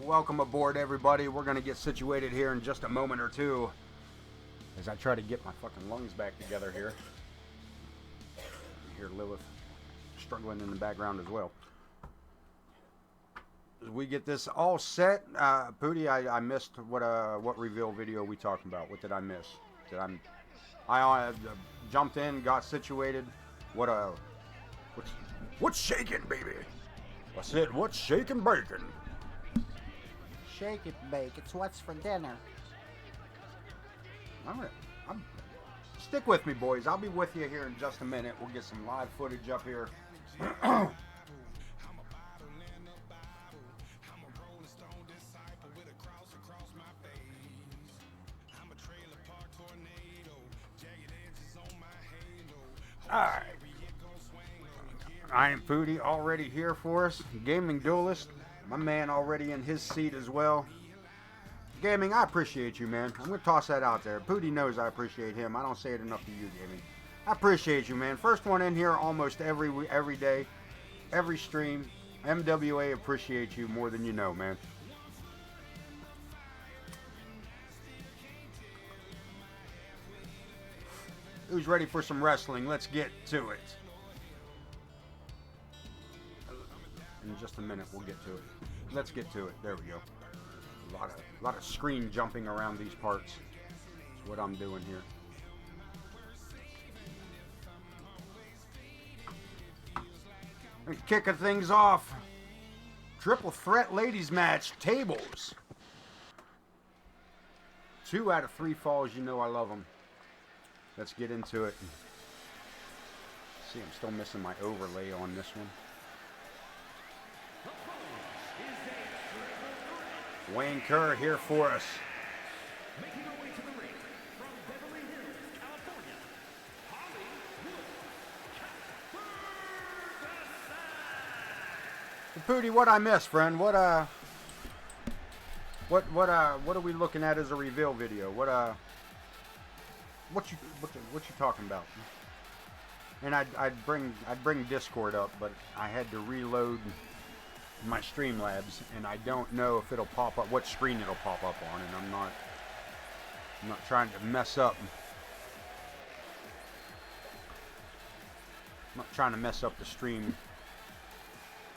Welcome aboard, everybody. We're going to get situated here in just a moment or two as I try to get my fucking lungs back together here. You hear Lilith struggling in the background as well. As we get this all set, Pooty, I missed what reveal video we talked about. What did I miss? I jumped in, got situated. What's shaking, baby? I said, what's shaking bacon? Shake it, bake. It's what's for dinner. Stick with me, boys. I'll be with you here in just a minute. We'll get some live footage up here. Alright. I am Pooty, already here for us. Gaming Duelist. My man already in his seat as well. Gaming, I appreciate you, man. I'm going to toss that out there. Pooty knows I appreciate him. I don't say it enough to you, Gaming. I appreciate you, man. First one in here almost every day, every stream. MWA appreciates you more than you know, man. Who's ready for some wrestling? Let's get to it. In just a minute, we'll get to it. Let's get to it. There we go. A lot of screen jumping around these parts. That's what I'm doing here. And kicking things off. Triple threat ladies match. Tables. 2 out of 3 falls. You know I love them. Let's get into it. See, I'm still missing my overlay on this one. Wayne Kerr here for us. Making her way to the ring from Beverly Hills, California, Hollywood. Pooty, what I missed, friend? What are we looking at as a reveal video? What you talking about? And I'd bring Discord up, but I had to reload my Streamlabs, and I don't know if it'll pop up, what screen it'll pop up on, and I'm not trying to mess up. I'm not trying to mess up the stream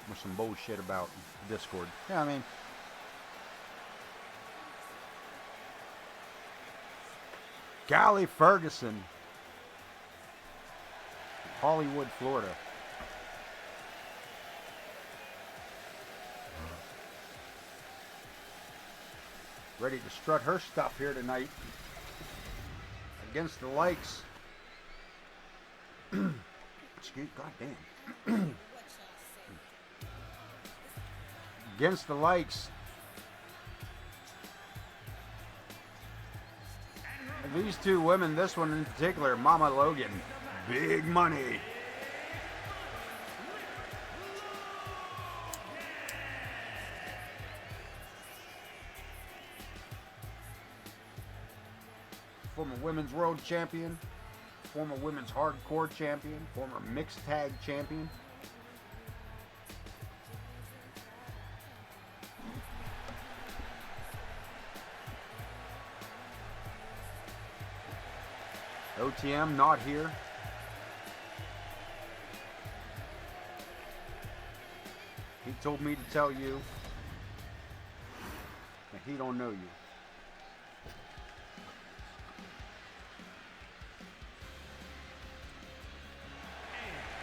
with some bullshit about Discord. Yeah, I mean, Callie Ferguson, Hollywood, Florida. Ready to strut her stuff here tonight against the likes. Excuse, goddamn. Against the likes. And these two women, this one in particular, Mama Logan, big money. Former women's world champion, former women's hardcore champion, former mixed tag champion. OTM not here. He told me to tell you that he don't know you.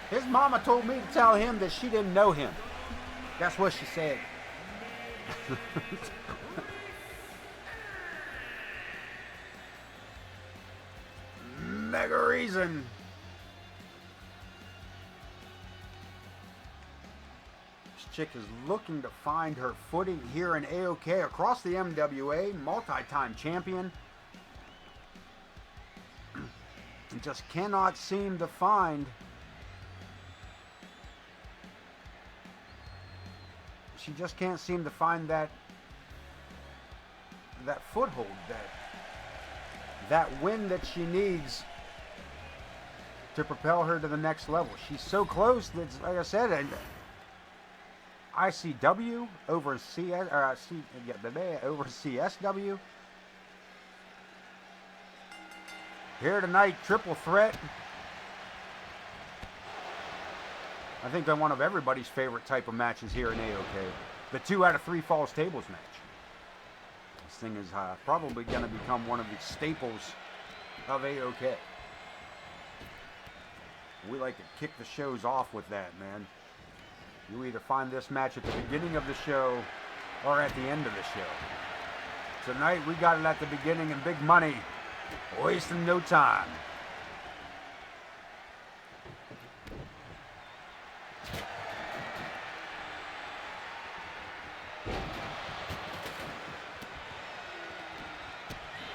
His mama told me to tell him that she didn't know him. That's what she said. Mega reason. This chick is looking to find her footing here in AoK across the MWA, multi-time champion. And just cannot seem to find she just can't seem to find that foothold, that win that she needs to propel her to the next level. She's so close that, like I said, ICW over over CSW. Here tonight, triple threat. I think they're one of everybody's favorite type of matches here in AoK. The 2 out of 3 falls tables match. This thing is probably going to become one of the staples of AoK. We like to kick the shows off with that, man. You either find this match at the beginning of the show or at the end of the show. Tonight we got it at the beginning, and big money, wasting no time.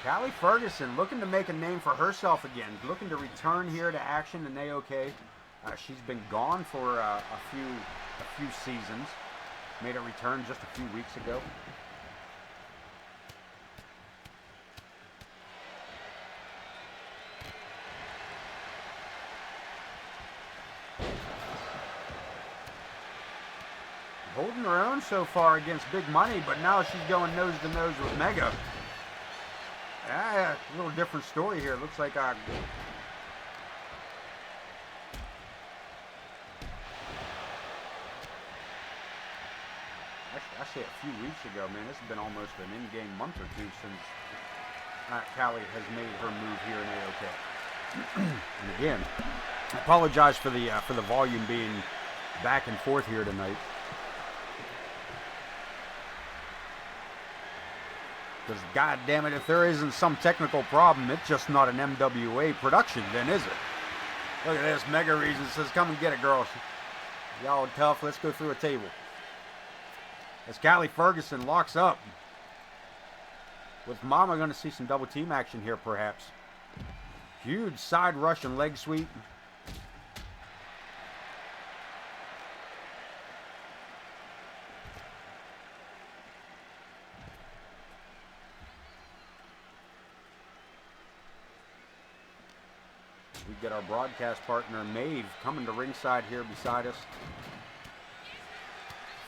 Callie Ferguson looking to make a name for herself again, looking to return here to action in AoK. She's been gone for a few seasons. Made a return just a few weeks ago. Holding her own so far against Big Money, but now she's going nose to nose with Mega. A little different story here. Looks like I say a few weeks ago, man. This has been almost an in-game month or two since Callie has made her move here in AoK. And again, I apologize for the volume being back and forth here tonight. Because, God damn it, if there isn't some technical problem, it's just not an MWA production, then, is it? Look at this. Mega Reason says, come and get it, girls. Y'all tough. Let's go through a table. As Callie Ferguson locks up. With Mama going to see some double team action here, perhaps. Huge side rush and leg sweep. We get our broadcast partner, Maeve, coming to ringside here beside us.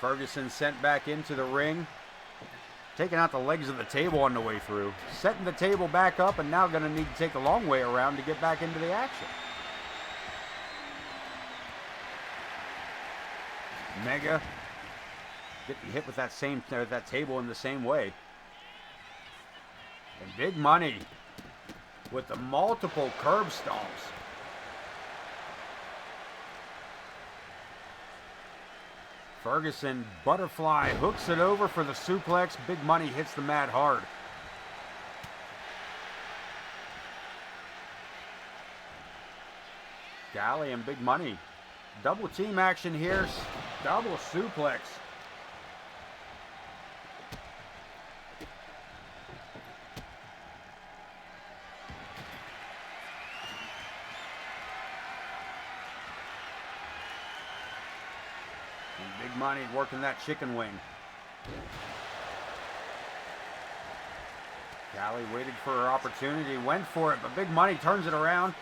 Ferguson sent back into the ring. Taking out the legs of the table on the way through. Setting the table back up, and now going to need to take a long way around to get back into the action. Mega getting hit with that table in the same way. And Big Money with the multiple curb stomps. Ferguson, butterfly, hooks it over for the suplex. Big Money hits the mat hard. Callie and Big Money. Double team action here. Double suplex. Big Money working that chicken wing. Callie waited for her opportunity, went for it, but Big Money turns it around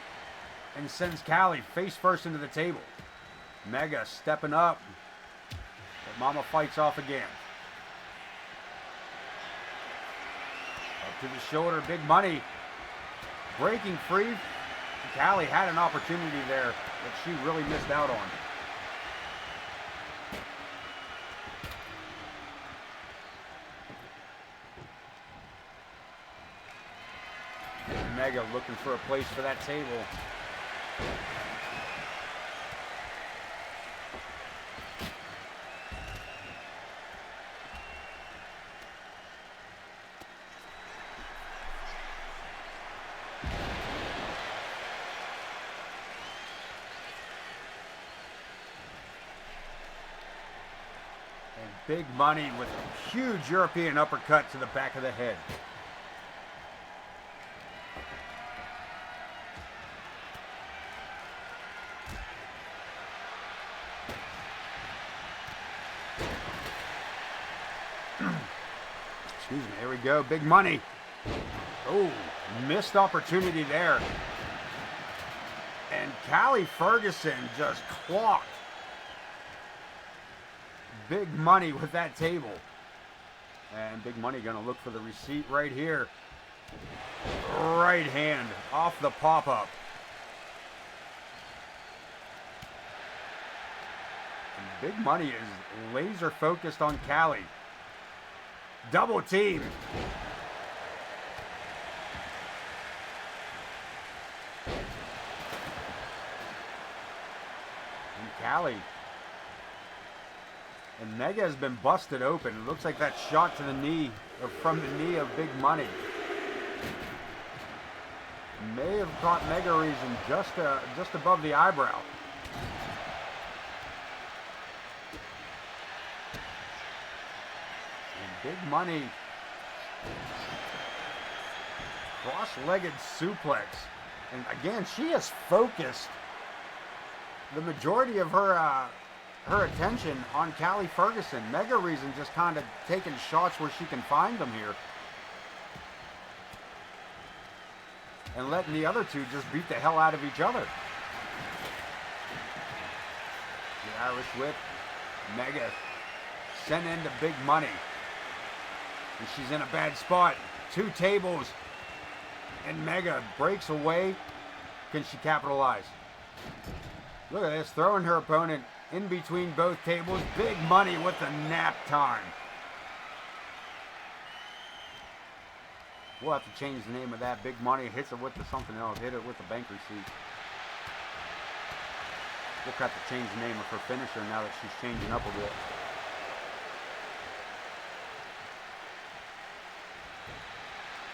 and sends Callie face first into the table. Mega stepping up, but Mama fights off again. Up to the shoulder, Big Money breaking free. Callie had an opportunity there that she really missed out on. Mega looking for a place for that table. And Big Money with a huge European uppercut to the back of the head. Excuse me, here we go, Big Money. Oh, missed opportunity there. And Callie Ferguson just clocked Big Money with that table. And Big Money gonna look for the receipt right here. Right hand off the pop-up. Big Money is laser focused on Callie. Double team. And Callie. And Mega has been busted open. It looks like that shot to the knee, or from the knee of Big Money. May have caught Mega Reason just above the eyebrow. Big Money, cross-legged suplex. And again, she has focused the majority of her attention on Callie Ferguson. Mega Reason just kind of taking shots where she can find them here. And letting the other two just beat the hell out of each other. The Irish Whip, Mega sent into Big Money. And she's in a bad spot. 2 tables. And Mega breaks away. Can she capitalize? Look at this. Throwing her opponent in between both tables. Big Money with the nap time. We'll have to change the name of that. Big Money hits it with something else. Hit it with the bank receipt. We'll have to change the name of her finisher now that she's changing up a bit.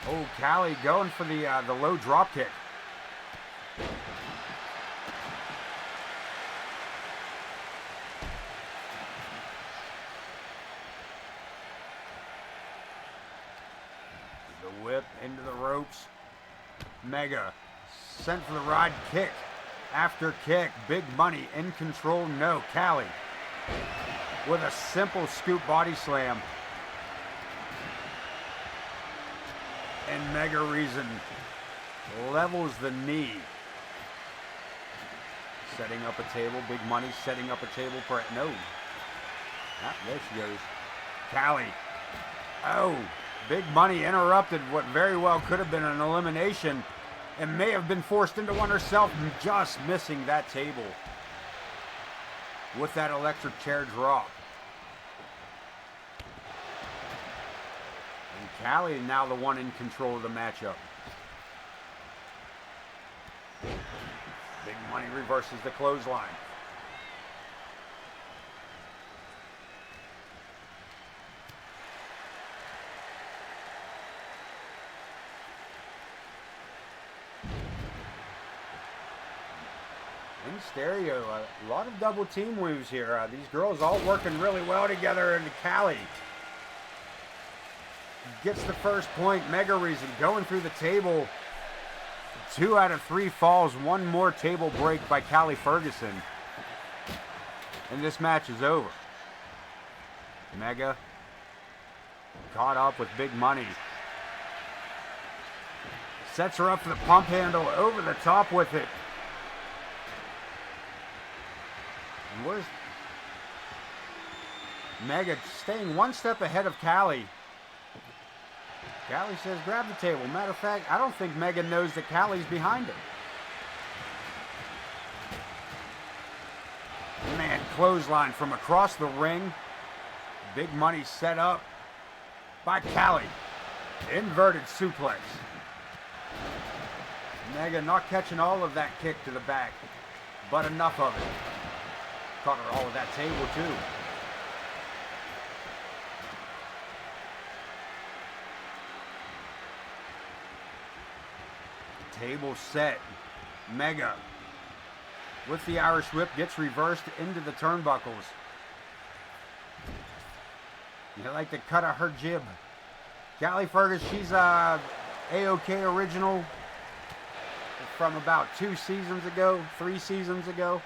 Oh, Callie going for the low drop kick. The whip into the ropes. Mega sent for the rod kick. After kick. Big Money in control. No, Callie with a simple scoop body slam. And Mega Reason levels the knee. Setting up a table. Big Money setting up a table for it. No. Ah, there she goes. Callie. Oh. Big Money interrupted what very well could have been an elimination. And may have been forced into one herself. Just missing that table. With that electric chair drop. Callie now the one in control of the matchup. Big Money reverses the clothesline. In stereo, a lot of double team moves here. These girls all working really well together, and Callie gets the first point. Mega Reason going through the table. 2 out of 3 falls. 1 more table break by Callie Ferguson. And this match is over. Mega caught up with Big Money. Sets her up for the pump handle. Over the top with it. And where's Mega staying 1 step ahead of Callie. Callie says, grab the table. Matter of fact, I don't think Mega knows that Callie's behind him. Man, clothesline from across the ring. Big Money set up by Callie. Inverted suplex. Mega not catching all of that kick to the back, but enough of it. Caught her all of that table too. Table set. Mega with the Irish Whip gets reversed into the turnbuckles. You like the cut of her jib. Callie Ferguson, she's a AoK original from about 2 seasons ago, 3 seasons ago.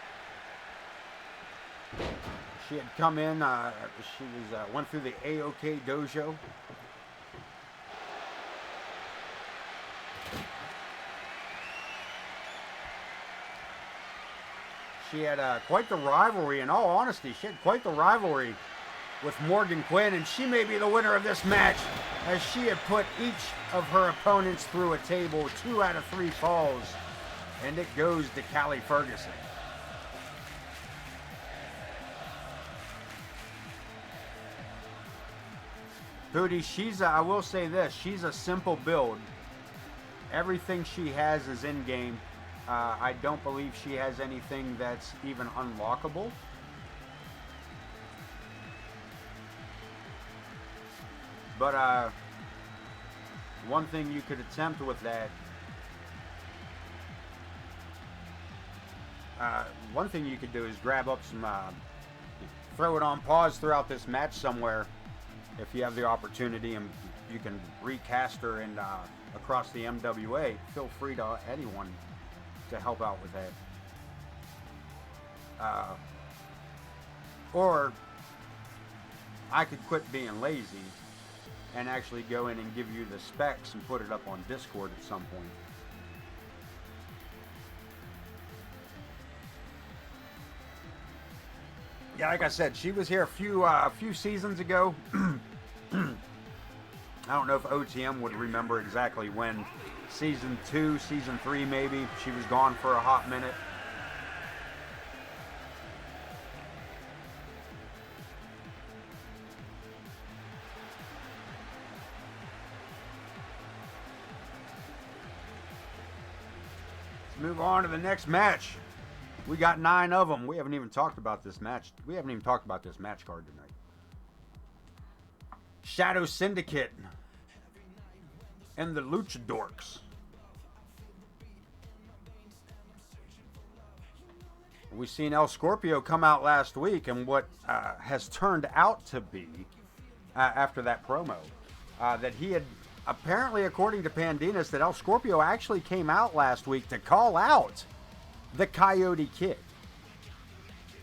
She had come in, she went through the AoK dojo. She had quite the rivalry, in all honesty, she had quite the rivalry with Morgan Quinn, and she may be the winner of this match, as she had put each of her opponents through a table, 2 out of 3 falls, and it goes to Callie Ferguson. Pootie, I will say this, she's a simple build. Everything she has is in-game. I don't believe she has anything that's even unlockable. But one thing you could attempt with that, one thing you could do is grab up some, throw it on pause throughout this match somewhere if you have the opportunity, and you can recast her and across the MWA. Feel free to anyone to help out with that. Or I could quit being lazy and actually go in and give you the specs and put it up on Discord at some point. Yeah, like I said, she was here a few seasons ago. I don't know if OTM would remember exactly when. Season 2, Season 3 maybe. She was gone for a hot minute. Move on to the next match. We got 9 of them. We haven't even talked about this match. We haven't even talked about this match card tonight. Shadow Syndicate and the Luchadorks. We've seen El Scorpio come out last week, and what has turned out to be, after that promo, that he had apparently, according to Pandinas, that El Scorpio actually came out last week to call out the Coyote Kid.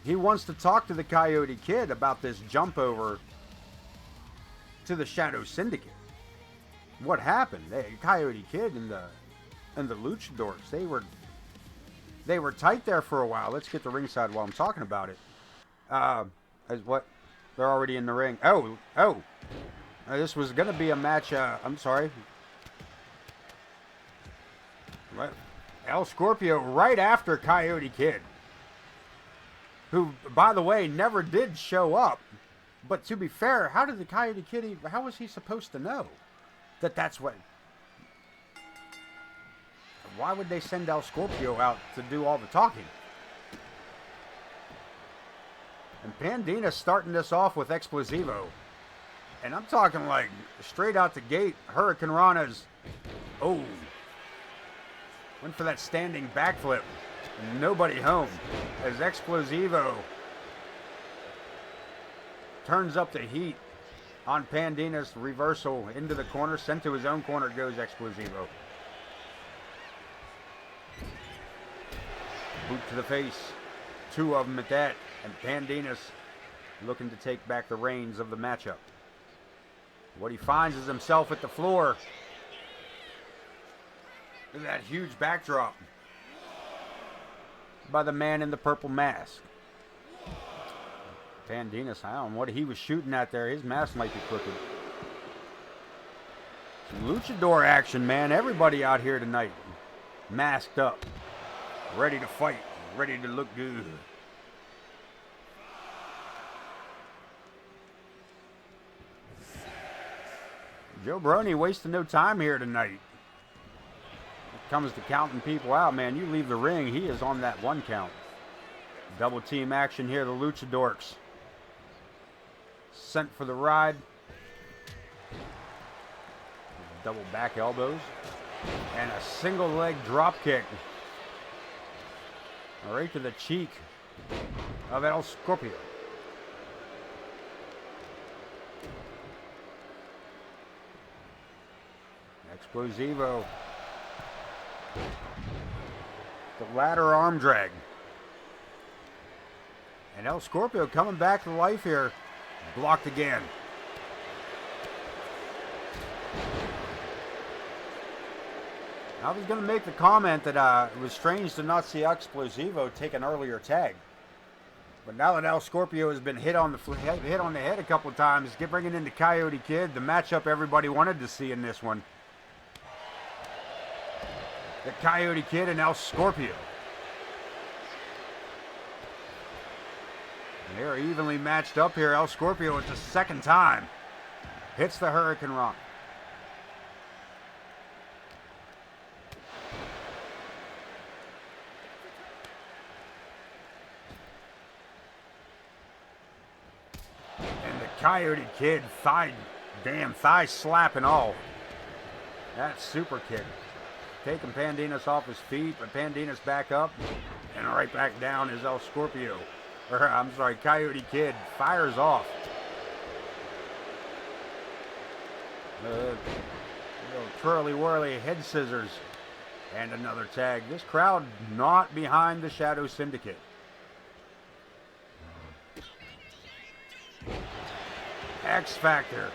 He wants to talk to the Coyote Kid about this jump over to the Shadow Syndicate. What happened? The Coyote Kid and the Luchadorks, they were tight there for a while. Let's get to ringside while I'm talking about it. As what? They're already in the ring. Oh. This was going to be a match. I'm sorry. El Scorpio right after Coyote Kid, who, by the way, never did show up. But to be fair, how did the Coyote Kid, how was he supposed to know that that's what? Why would they send El Scorpio out to do all the talking? And Pandina starting this off with Explosivo. And I'm talking like straight out the gate, Hurricane Rana's, went for that standing backflip. Nobody home as Explosivo turns up the heat on Pandina's reversal into the corner. Sent to his own corner goes Explosivo. Boot to the face. 2 of them at that. And Pandina's looking to take back the reins of the matchup. What he finds is himself at the floor. Look at that huge backdrop by the man in the purple mask. Pandinas, I don't know what he was shooting at there. His mask might be crooked. Some luchador action, man. Everybody out here tonight masked up, ready to fight, ready to look good. Joe Brony wasting no time here tonight. It comes to counting people out, man. You leave the ring, he is on that 1 count. Double team action here, the Luchadorks. Sent for the ride. Double back elbows. And a single leg drop kick. Right to the cheek of El Scorpio. Explosivo. The ladder arm drag. And El Scorpio coming back to life here. Blocked again. I was going to make the comment that it was strange to not see Explosivo take an earlier tag. But now that El Scorpio has been hit on the head a couple times, bringing in the Coyote Kid, the matchup everybody wanted to see in this one. The Coyote Kid and El Scorpio. And they're evenly matched up here. El Scorpio, it's the second time, hits the Hurricane Rana. Coyote Kid, thigh slap and all. That super kick. Taking Pandinas off his feet, but Pandinas back up, and right back down is El Scorpio. Coyote Kid fires off. Little twirly-whirly head scissors. And another tag. This crowd not behind the Shadow Syndicate. X Factor.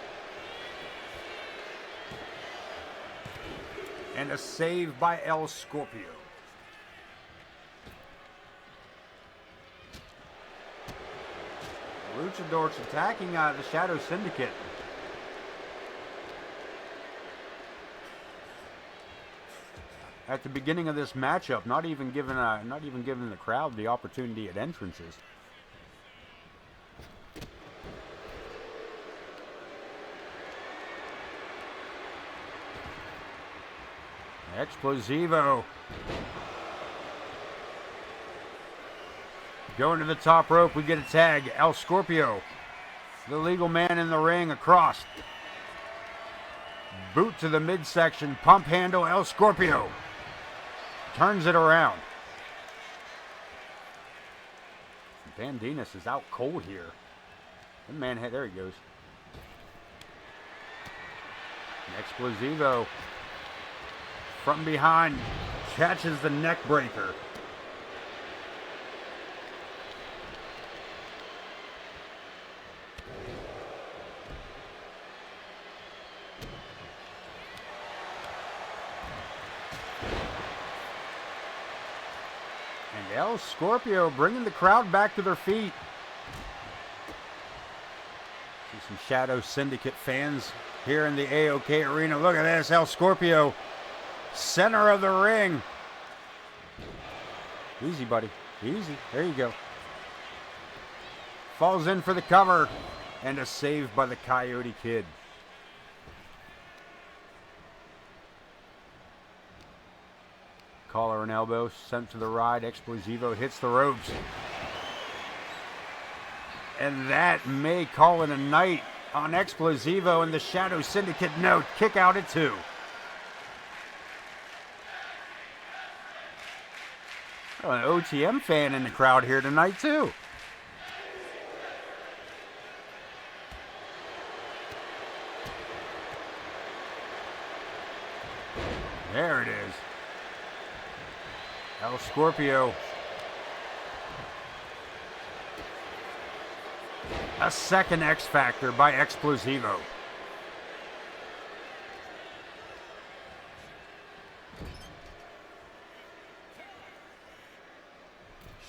And a save by El Scorpio. Luchador's attacking the Shadow Syndicate. At the beginning of this matchup, not even giving the crowd the opportunity at entrances. Explosivo. Going to the top rope, we get a tag. El Scorpio, the legal man in the ring, across. Boot to the midsection, pump handle, El Scorpio. Turns it around. Pandinas is out cold here. That man, there he goes. Explosivo. From behind, catches the neck breaker. And El Scorpio bringing the crowd back to their feet. See some Shadow Syndicate fans here in the AoK Arena. Look at this, El Scorpio. Center of the ring. Easy, buddy. Easy. There you go. Falls in for the cover. And a save by the Coyote Kid. Collar and elbow sent to the right. Explosivo hits the ropes. And that may call it a night on Explosivo and the Shadow Syndicate. No, kick out at 2. Oh, an OTM fan in the crowd here tonight, too. There it is. El Scorpio. A second X Factor by Explosivo.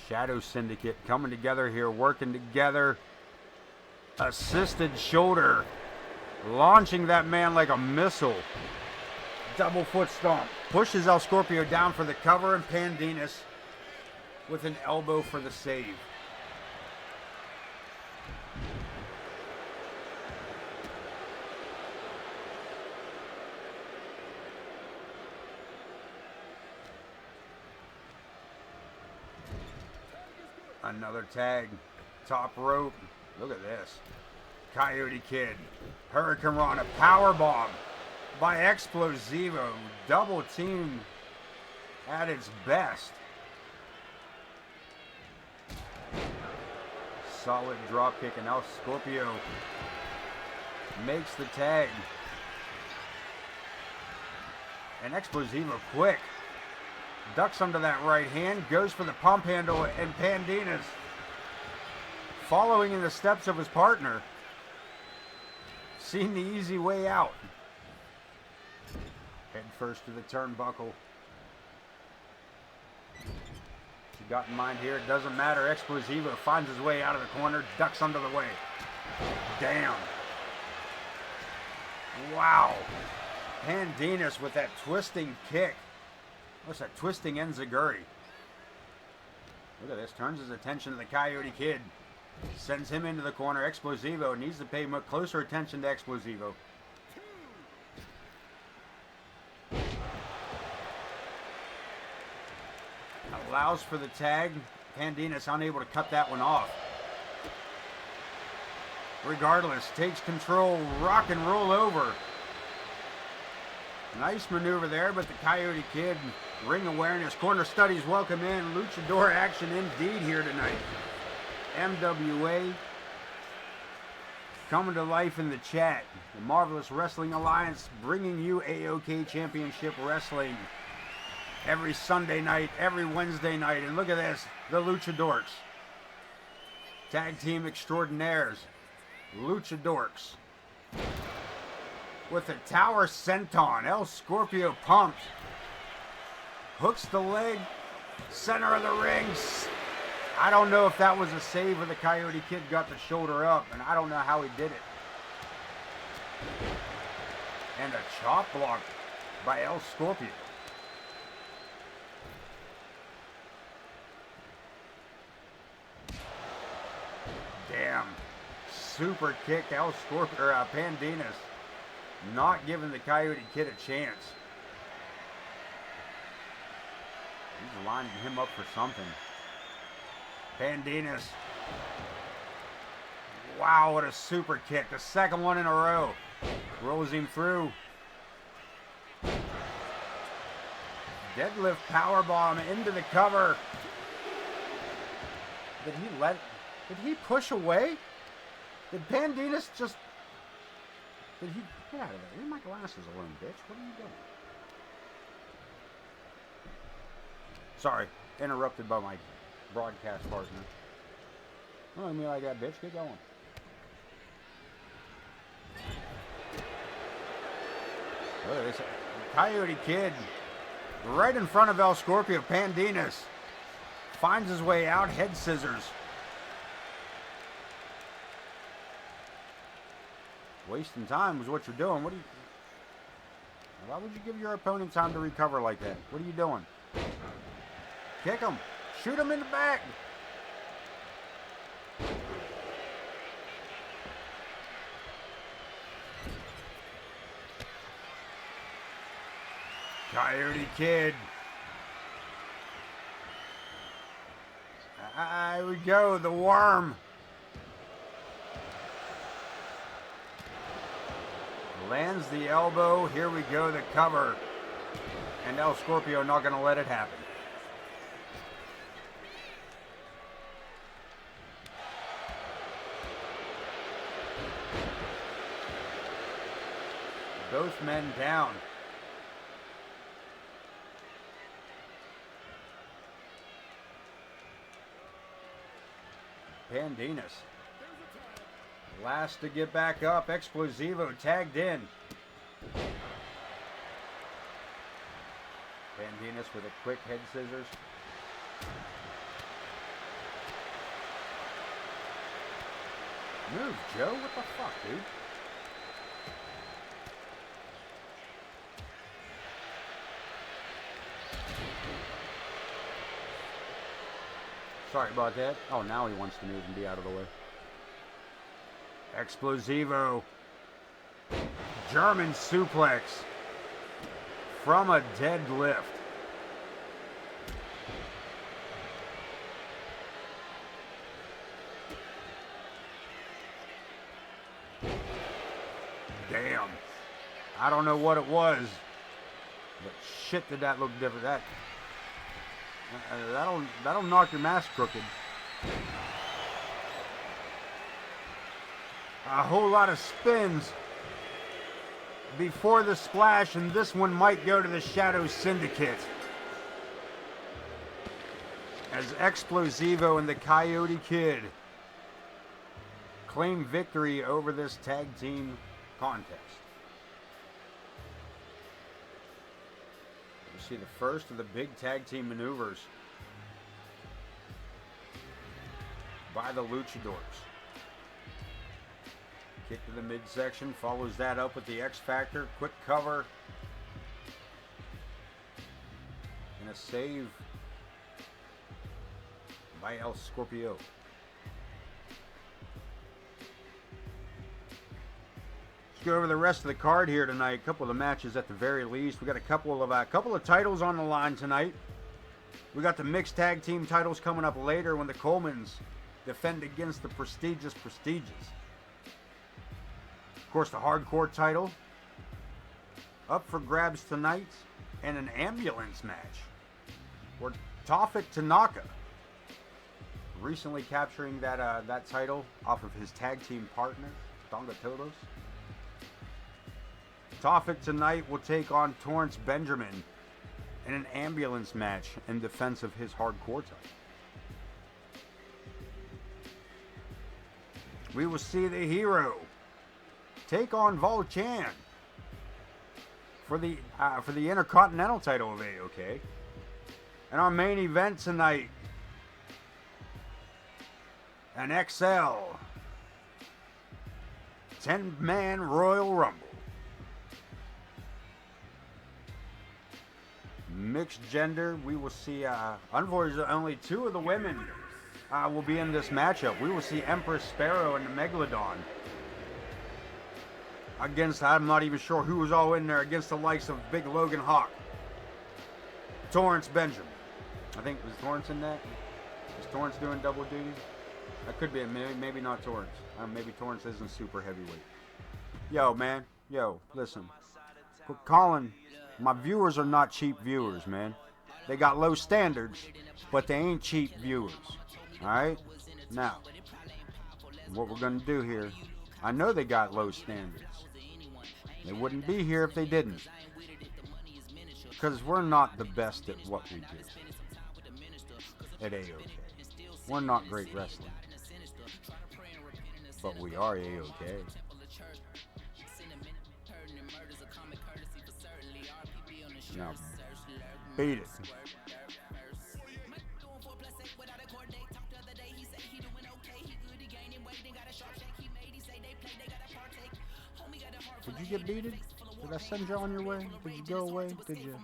Shadow Syndicate coming together here, working together. Assisted shoulder. Launching that man like a missile. Double foot stomp. Pushes El Scorpio down for the cover, and Pandinas with an elbow for the save. Another tag. Top rope. Look at this. Coyote Kid. Hurricane Rana. Powerbomb by Explosivo. Double team at its best. Solid drop kick, and El Scorpio makes the tag. And Explosivo quick. Ducks under that right hand, goes for the pump handle, and Pandinas, following in the steps of his partner, seeing the easy way out. Head first to the turnbuckle. got in mind here? It doesn't matter. Explosivo finds his way out of the corner, ducks under the way. Damn. Wow. Pandinas with that twisting kick. What's that? Twisting enziguri. Look at this. Turns his attention to the Coyote Kid. Sends him into the corner. Explosivo needs to pay much closer attention to Explosivo. Allows for the tag. Pandinas unable to cut that one off. Regardless, takes control. Rock and roll over. Nice maneuver there, but the Coyote Kid, ring awareness, corner studies, welcome in. Luchador action indeed here tonight. MWA coming to life in the chat. The Marvelous Wrestling Alliance bringing you AoK Championship Wrestling every Sunday night, every Wednesday night. And look at this, the Luchadorks. Tag team extraordinaires. Luchadorks. With the Tower Senton. El Scorpio pumped. Hooks the leg. Center of the ring. I don't know if that was a save or the Coyote Kid got the shoulder up. And I don't know how he did it. And a chop block by El Scorpio. Damn. Super kick. El Scorpio, or Pandinas. Not giving the Coyote Kid a chance. He's lining him up for something. Pandinas. Wow, what a super kick. The second one in a row. Rolls him through. Deadlift powerbomb into the cover. Did he push away? Did Pandinas just... Did he... Get out of there. Leave my glasses alone, bitch. What are you doing? Sorry. Interrupted by my broadcast partner. Don't look at me like that, bitch. Get going. Look at this. Coyote Kid. Right in front of El Scorpio. Pandinas. Finds his way out. Head scissors. Wasting time was what you're doing. What are you... Why would you give your opponent time to recover like that? What are you doing? Kick him. Shoot him in the back. Coyote Kid. Here we go. The worm. Lands the elbow. Here we go, the cover. And El Scorpio not going to let it happen. Both men down. Pandinas. Last to get back up. Explosivo tagged in. Pandinas with a quick head scissors. Move, Joe. What the fuck, dude? Sorry about that. Oh, now he wants to move and be out of the way. Explosivo. German suplex from a deadlift. Damn. I don't know what it was, but shit did that look different. That'll knock your mask crooked. A whole lot of spins before the splash, and this one might go to the Shadow Syndicate. As Explosivo and the Coyote Kid claim victory over this tag team contest. You see the first of the big tag team maneuvers. by the Luchadors. Kick to the midsection, follows that up with the X Factor. Quick cover. And a save by El Scorpio. Let's go over the rest of the card here tonight. A couple of the matches at the very least. We got a couple of titles on the line tonight. We got the mixed tag team titles coming up later when the Colemans defend against the prestigious Prestiges. Of course, the hardcore title up for grabs tonight, and an ambulance match where Tofik Tanaka recently capturing that title off of his tag team partner, Tonga Todos. Tofik tonight will take on Torrance Benjamin in an ambulance match in defense of his hardcore title. We will see the Hero take on Vol Chan for the Intercontinental title of AoK. And our main event tonight, an XL 10-man Royal Rumble. Mixed gender, we will see, unfortunately, only two of the women will be in this matchup. We will see Empress Sparrow and the Megalodon against, I'm not even sure who was all in there, against the likes of Big Logan Hawk, Torrance Benjamin. I think, was Torrance in that? Is Torrance doing double duty? That could be, maybe not Torrance. Maybe Torrance isn't super heavyweight. Yo, man. Yo, listen. Quit calling. My viewers are not cheap viewers, man. They got low standards, but they ain't cheap viewers. Alright? Now, what we're going to do here, I know they got low standards. They wouldn't be here if they didn't. Because we're not the best at what we do at AoK. We're not great wrestling. But we are AoK. Now, beat it. Did you get beaten? Did I send you on your way? Did you go away? Did you?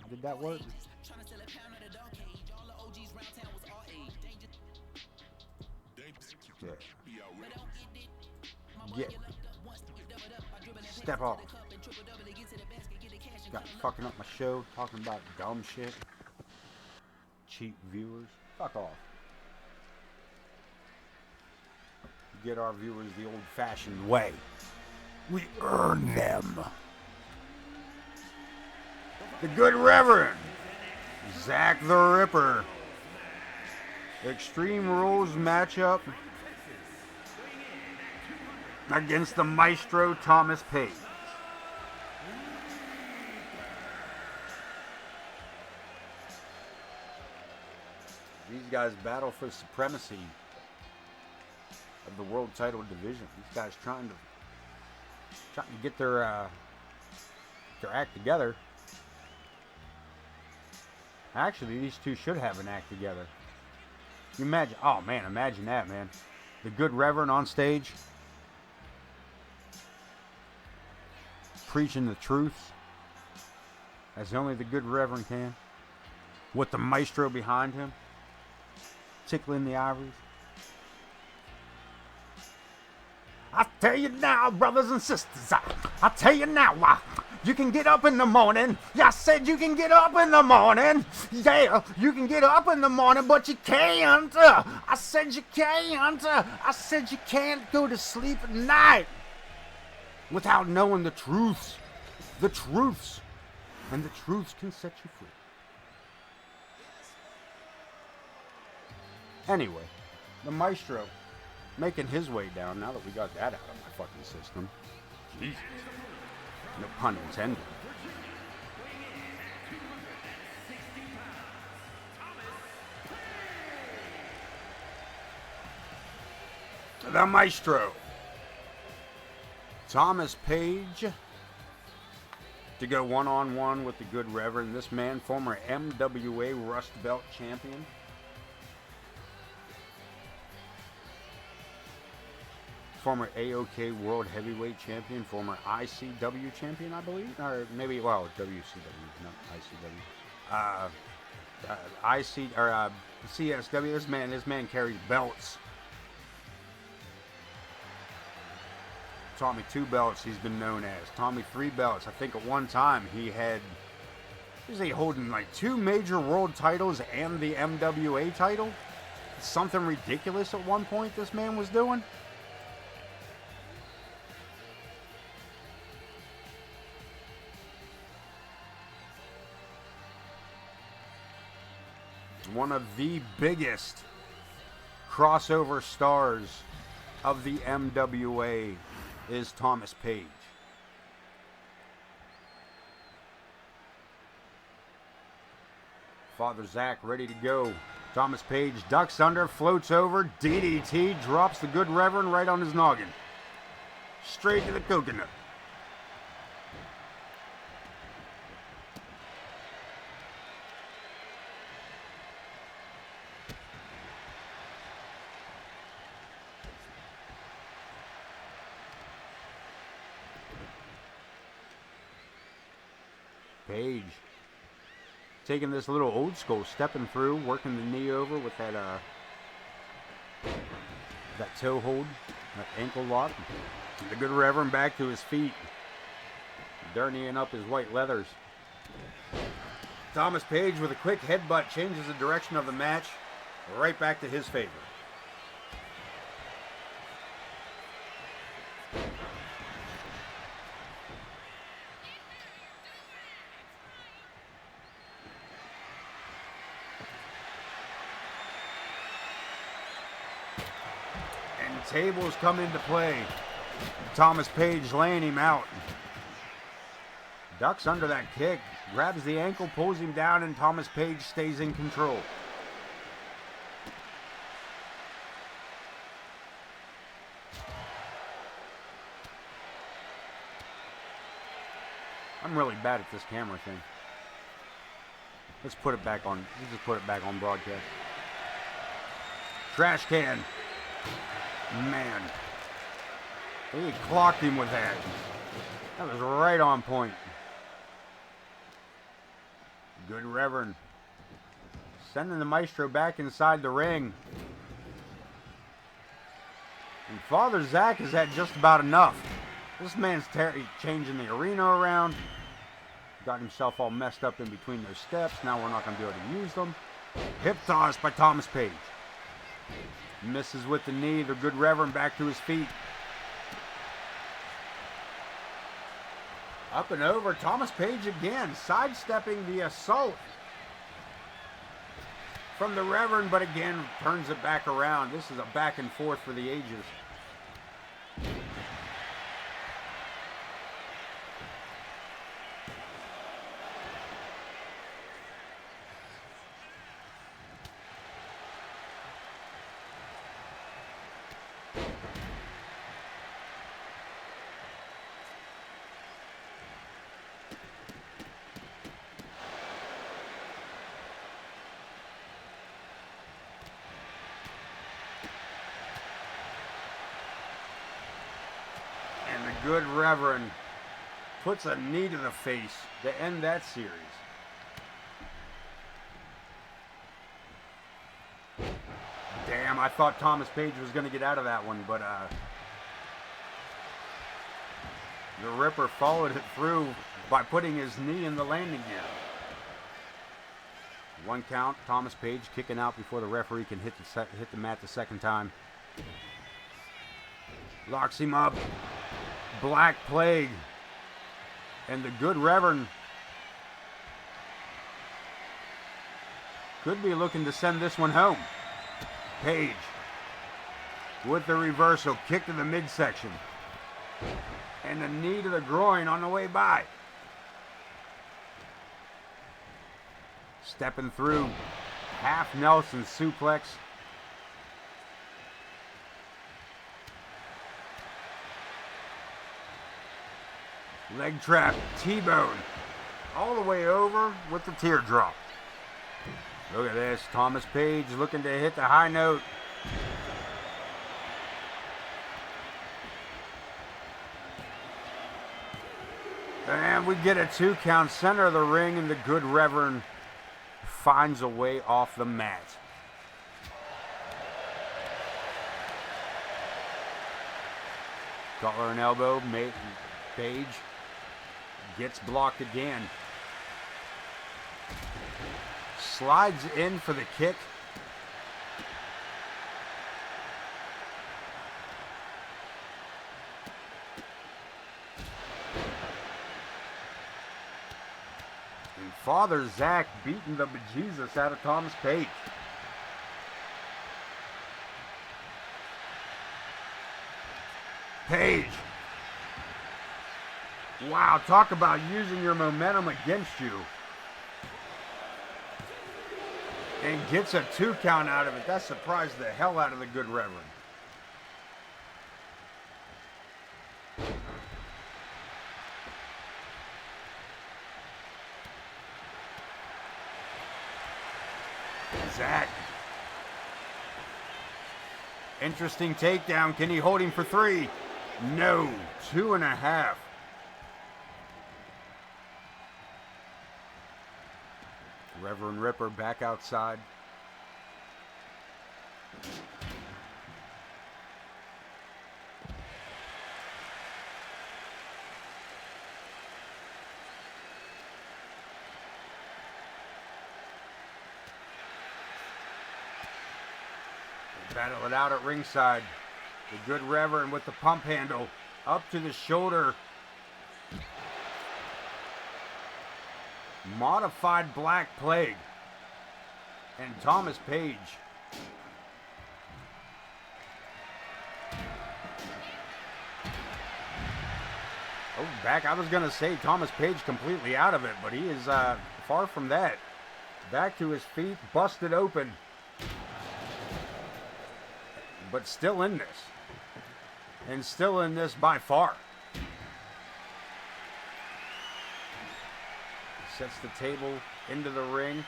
Did that work? Yeah. Get. Step off. Got fucking up my show, talking about dumb shit. Cheap viewers. Fuck off. Get our viewers the old-fashioned way. We earn them. The Good Reverend Zach the Ripper. Extreme Rules matchup against the Maestro Thomas Page. These guys battle for supremacy of the world title division. These guys trying to get their act together. Actually, these two should have an act together. You imagine? Oh man, imagine that, man. The Good Reverend on stage, preaching the truth, as only the Good Reverend can, with the Maestro behind him, tickling the ivories. I tell you now, brothers and sisters, I tell you now, you can get up in the morning. Yeah, I said you can get up in the morning. Yeah, you can get up in the morning, but you can't. I said you can't. I said you can't go to sleep at night without knowing the truths. The truths. And the truths can set you free. Anyway, the Maestro making his way down now that we got that out of my fucking system. Jesus. No pun intended. The Maestro. Thomas Page to go one-on-one with the Good Reverend. This man, former MWA Rust Belt champion. former AoK World Heavyweight Champion, former ICW Champion, I believe, or maybe, well, WCW, not ICW. CSW. This man carries belts. Tommy 2 belts, he's been known as. Tommy 3 belts. I think at one time he was holding like 2 major world titles and the MWA title. Something ridiculous at one point this man was doing. One of the biggest crossover stars of the MWA is Thomas Page. Father Zach ready to go. Thomas Page ducks under, floats over, DDT, drops the good Reverend right on his noggin. Straight to the coconut. Page taking this little old school, stepping through, working the knee over with that toe hold, that ankle lock. The good Reverend back to his feet, dirtying up his white leathers. Thomas Page with a quick headbutt changes the direction of the match right back to his favor. Tables come into play. Thomas Page laying him out. Ducks under that kick, grabs the ankle, pulls him down, and Thomas Page stays in control. I'm really bad at this camera thing. Let's just put it back on broadcast. Trash can. Man, he clocked him with that. That was right on point. Good Reverend sending the Maestro back inside the ring. And Father Zach is at just about enough. This man's changing the arena around. Got himself all messed up in between those steps. Now we're not going to be able to use them. Hip toss by Thomas Page. Misses with the knee. The good Reverend back to his feet. Up and over. Thomas Page again, sidestepping the assault from the Reverend, but again turns it back around. This is a back and forth for the ages. Good Reverend puts a knee to the face to end that series. Damn, I thought Thomas Page was going to get out of that one, but the Ripper followed it through by putting his knee in the landing gear. 1 count, Thomas Page kicking out before the referee can hit the mat the second time. Locks him up. Black Plague, and the good Reverend could be looking to send this one home. Page with the reversal, kick to the midsection, and a knee to the groin on the way by. Stepping through, half Nelson suplex. Leg trap, T-bone, all the way over with the teardrop. Look at this, Thomas Page looking to hit the high note. And we get a 2 count, center of the ring, and the good Reverend finds a way off the mat. Collar and elbow, Page gets blocked again. Slides in for the kick. And Father Zach beating the bejesus out of Thomas Page. Page. Wow, talk about using your momentum against you. And gets a 2 count out of it. That surprised the hell out of the good Reverend. Zach. Interesting takedown. Can he hold him for 3? No. 2.5. Reverend Ripper back outside. They battle it out at ringside. The good Reverend with the pump handle up to the shoulder. Modified Black Plague. And Thomas Page. Oh, back. I was going to say Thomas Page completely out of it, but he is far from that. Back to his feet, busted open. But still in this. And still in this by far. Sets the table into the ring.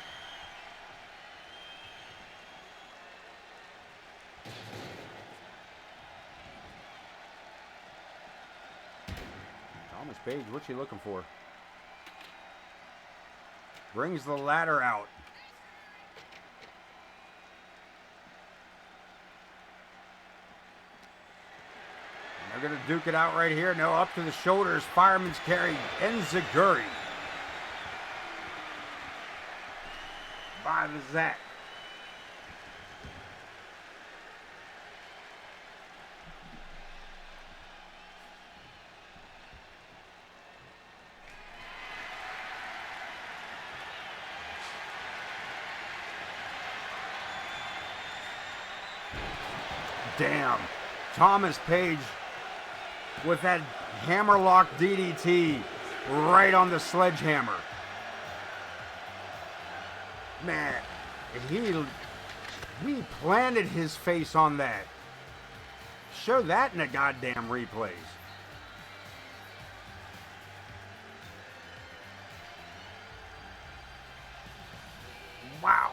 Thomas Page, what's he looking for? Brings the ladder out. And they're going to duke it out right here. No, up to the shoulders. Fireman's carry. Enziguri. By the Zach. Damn. Thomas Page with that hammerlock DDT right on the sledgehammer. Man, he planted his face on that. Show that in the goddamn replays. Wow.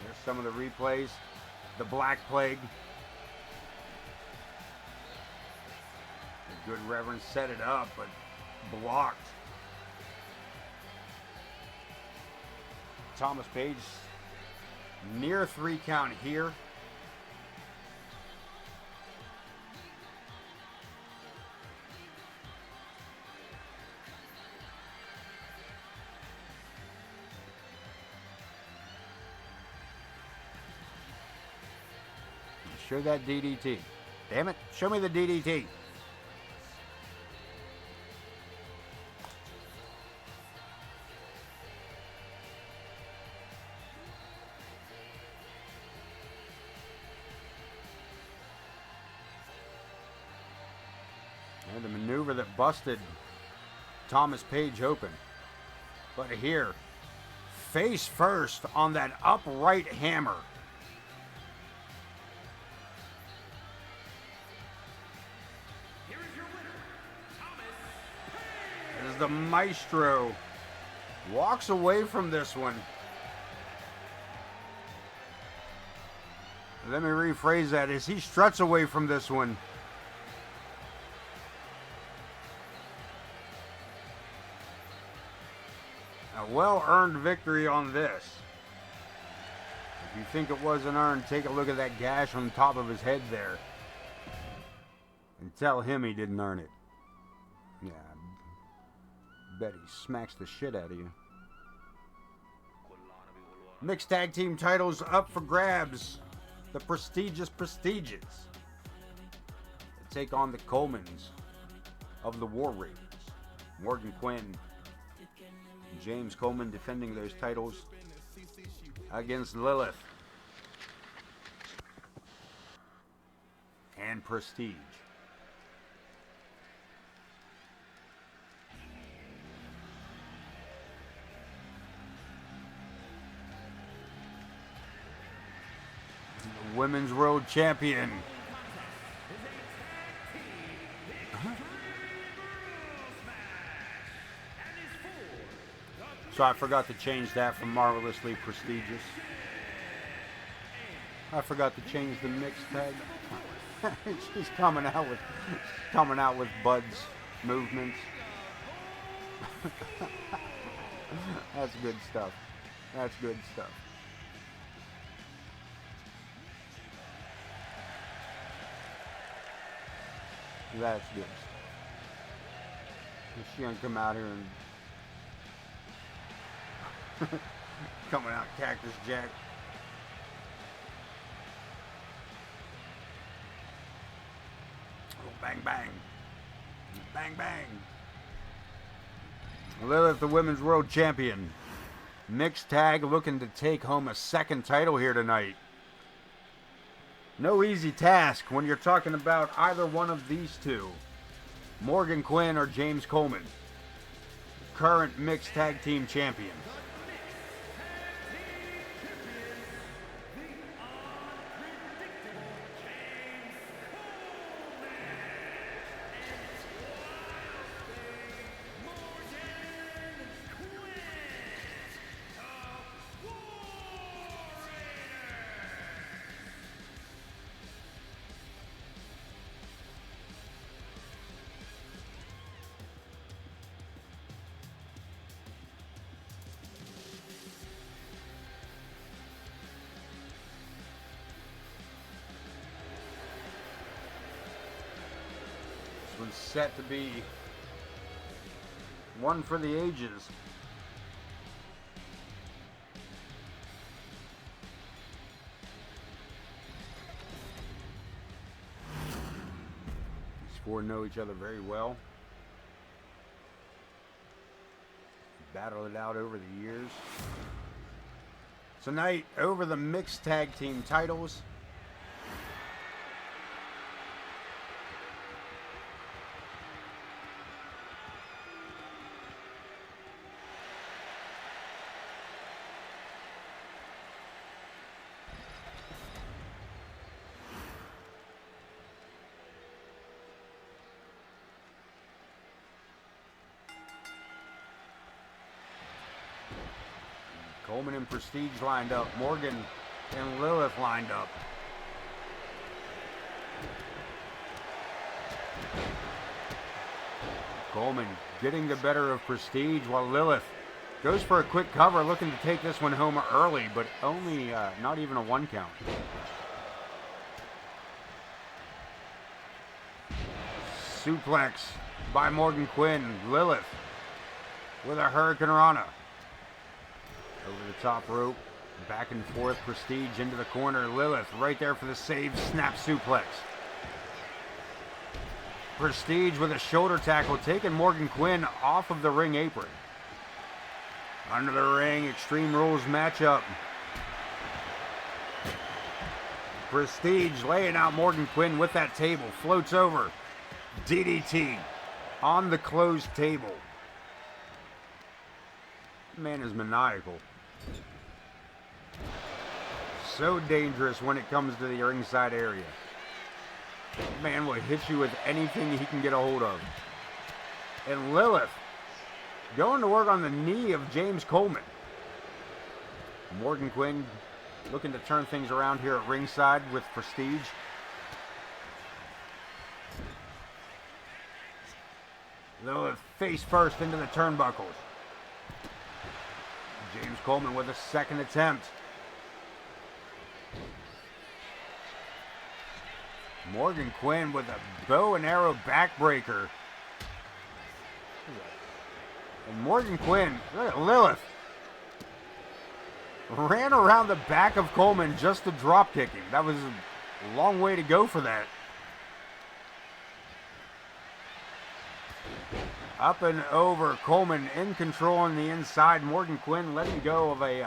There's some of the replays. The Black Plague. The good Reverend set it up, but blocked. Thomas Page near 3 count here. Show that DDT. Damn it. Show me the DDT. And the maneuver that busted Thomas Page open. But here, face first on that upright hammer. As the Maestro walks away from this one. Let me rephrase that. As he struts away from this one. A well-earned victory on this. If you think it wasn't earned, take a look at that gash on the top of his head there. And tell him he didn't earn it. Yeah, I bet he smacks the shit out of you. Mixed tag team titles up for grabs. The prestigious Prestiges take on the Colemans of the War Raiders. Morgan Quinn and James Coleman defending those titles against Lilith and Prestige. The Women's World Champion. So I forgot to change that from Marvelously Prestigious. I forgot to change the mixed tag. She's coming out with Bud's movements. That's good stuff. That's good stuff. That's good stuff. She gonna come out here and coming out Cactus Jack. Oh, bang, bang. Bang, bang. Lilith, the Women's World Champion. Mixed tag looking to take home a second title here tonight. No easy task when you're talking about either one of these two. Morgan Quinn or James Coleman. Current mixed tag team champions. Was set to be one for the ages. These four know each other very well. Battled it out over the years. Tonight, over the mixed tag team titles. Coleman and Prestige lined up. Morgan and Lilith lined up. Coleman getting the better of Prestige while Lilith goes for a quick cover, looking to take this one home early, but only not even a one count. Suplex by Morgan Quinn. Lilith with a Hurricane Rana. Over the top rope, back and forth, Prestige into the corner. Lilith right there for the save, snap suplex. Prestige with a shoulder tackle, taking Morgan Quinn off of the ring apron. Under the ring, Extreme Rules matchup. Prestige laying out Morgan Quinn with that table, floats over. DDT on the closed table. Man is maniacal. So dangerous when it comes to the ringside area. Man will hit you with anything he can get a hold of. And Lilith going to work on the knee of James Coleman. Morgan Quinn looking to turn things around here at ringside with Prestige. Lilith face first into the turnbuckles. James Coleman with a second attempt. Morgan Quinn with a bow and arrow backbreaker. And Morgan Quinn, look at Lilith. Ran around the back of Coleman just to drop kick him. That was a long way to go for that. Up and over. Coleman in control on the inside. Morgan Quinn letting go of an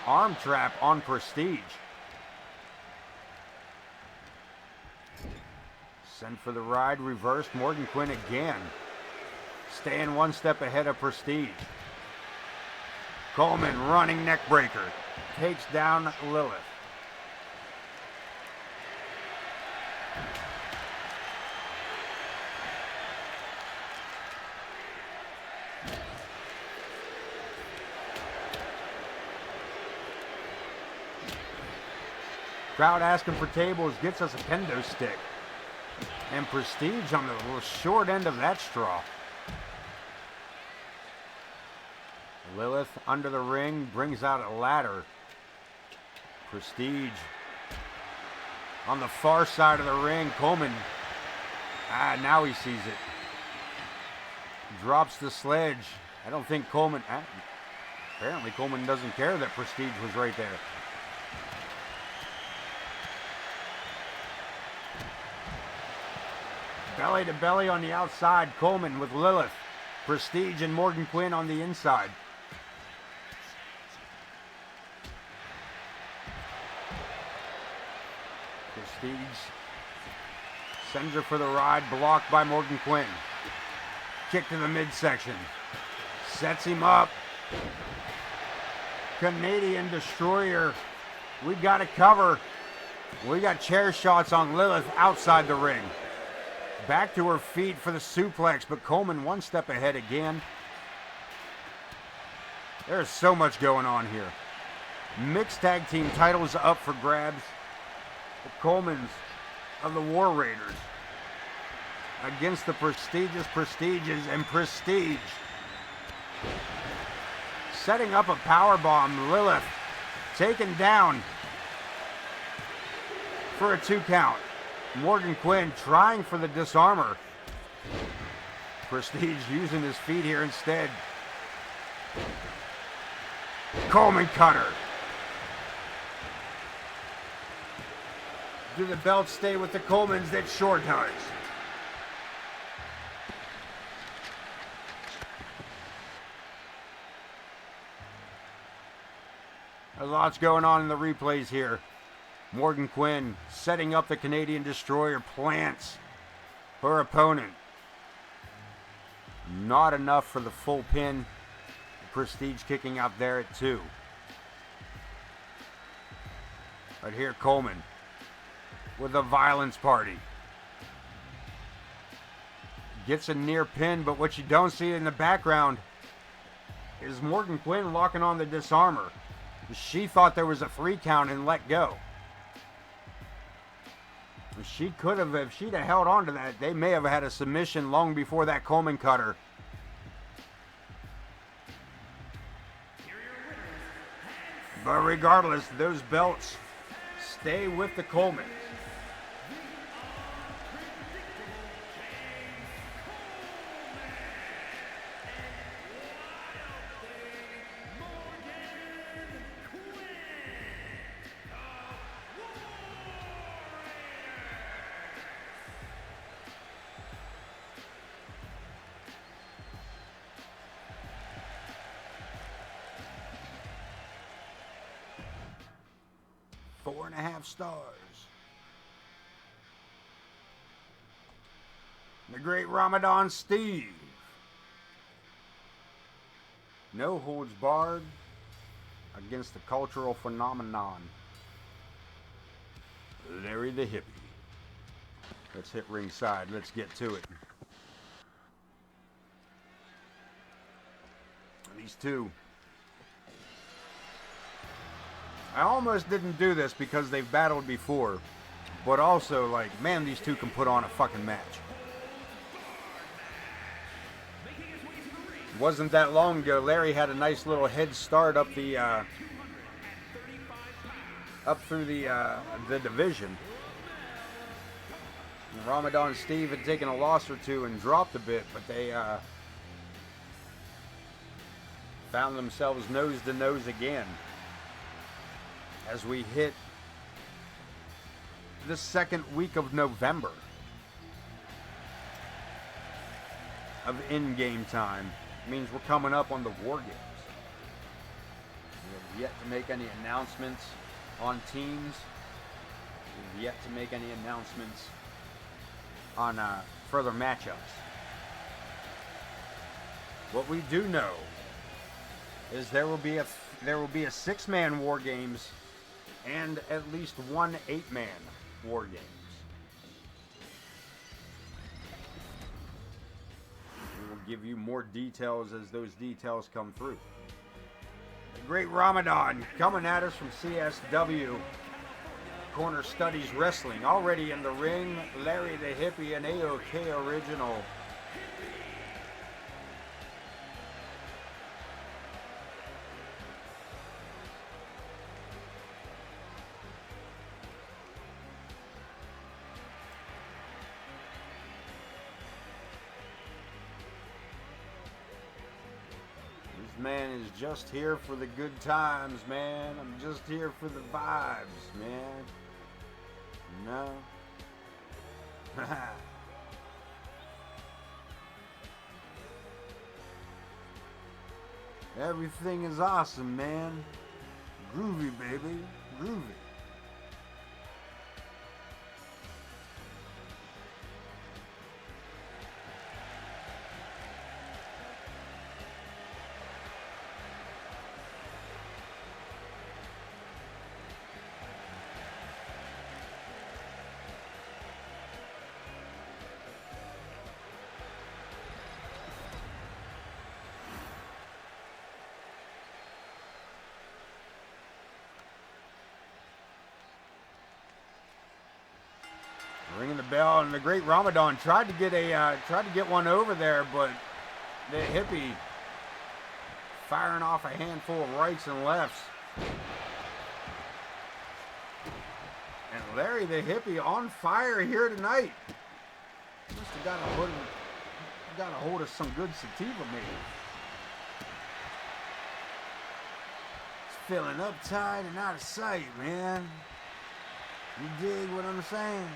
arm trap on Prestige. Sent for the ride. Reversed. Morgan Quinn again. Staying one step ahead of Prestige. Coleman running neck breaker. Takes down Lilith. Crowd asking for tables, gets us a kendo stick. And Prestige on the little short end of that straw. Lilith under the ring, brings out a ladder. Prestige on the far side of the ring. Coleman, now he sees it. Drops the sledge. I don't think Coleman, apparently Coleman doesn't care that Prestige was right there. Belly to belly on the outside. Coleman with Lilith. Prestige and Morgan Quinn on the inside. Prestige sends her for the ride, blocked by Morgan Quinn. Kick to the midsection. Sets him up. Canadian Destroyer. We got to cover. We got chair shots on Lilith outside the ring. Back to her feet for the suplex, but Coleman one step ahead again. There's so much going on here. Mixed tag team titles up for grabs. The Colemans of the War Raiders against the prestigious Prestiges and Prestige. Setting up a powerbomb. Lilith taken down for a 2 count. Morgan Quinn trying for the disarmer. Prestige using his feet here instead. Coleman cutter. Do the belts stay with the Colemans? That sure does. There's lots going on in the replays here. Morgan Quinn setting up the Canadian Destroyer, plants her opponent. Not enough for the full pin. Prestige kicking out there at 2. Right here, Coleman with a violence party. Gets a near pin, but what you don't see in the background is Morgan Quinn locking on the disarmer. She thought there was a 3 count and let go. She could have, if she'd have held on to that, they may have had a submission long before that Coleman cutter. But regardless, those belts stay with the Colemans. Four and a half stars. The great Ramadan Steve. No holds barred against the cultural phenomenon. Larry the Hippie. Let's hit ringside. Let's get to it. These two. I almost didn't do this because they've battled before, but also, like, man, these two can put on a fucking match. wasn't that long ago, Larry had a nice little head start up the up through the division. And Ramadan and Steve had taken a loss or two and dropped a bit, but they found themselves nose to nose again as we hit the second week of November of in-game time. It means we're coming up on the War Games. We have yet to make any announcements on teams. We have yet to make any announcements on further matchups. What we do know is there will be a 6-man War Games and at least one 8-man War Games. We will give you more details as those details come through. The Great Ramadan coming at us from CSW Corner Studies Wrestling. Already in the ring, Larry the Hippie and AoK Original. Man is just here for the good times, man. I'm just here for the vibes, man. No. Everything is awesome, man. Groovy, baby. Groovy. Ringing the bell, and the Great Ramadan tried to get one over there, but the Hippie firing off a handful of rights and lefts. And Larry the Hippie on fire here tonight. Must have got a hold of some good sativa, maybe. It's feeling uptight and out of sight, man. You dig what I'm saying?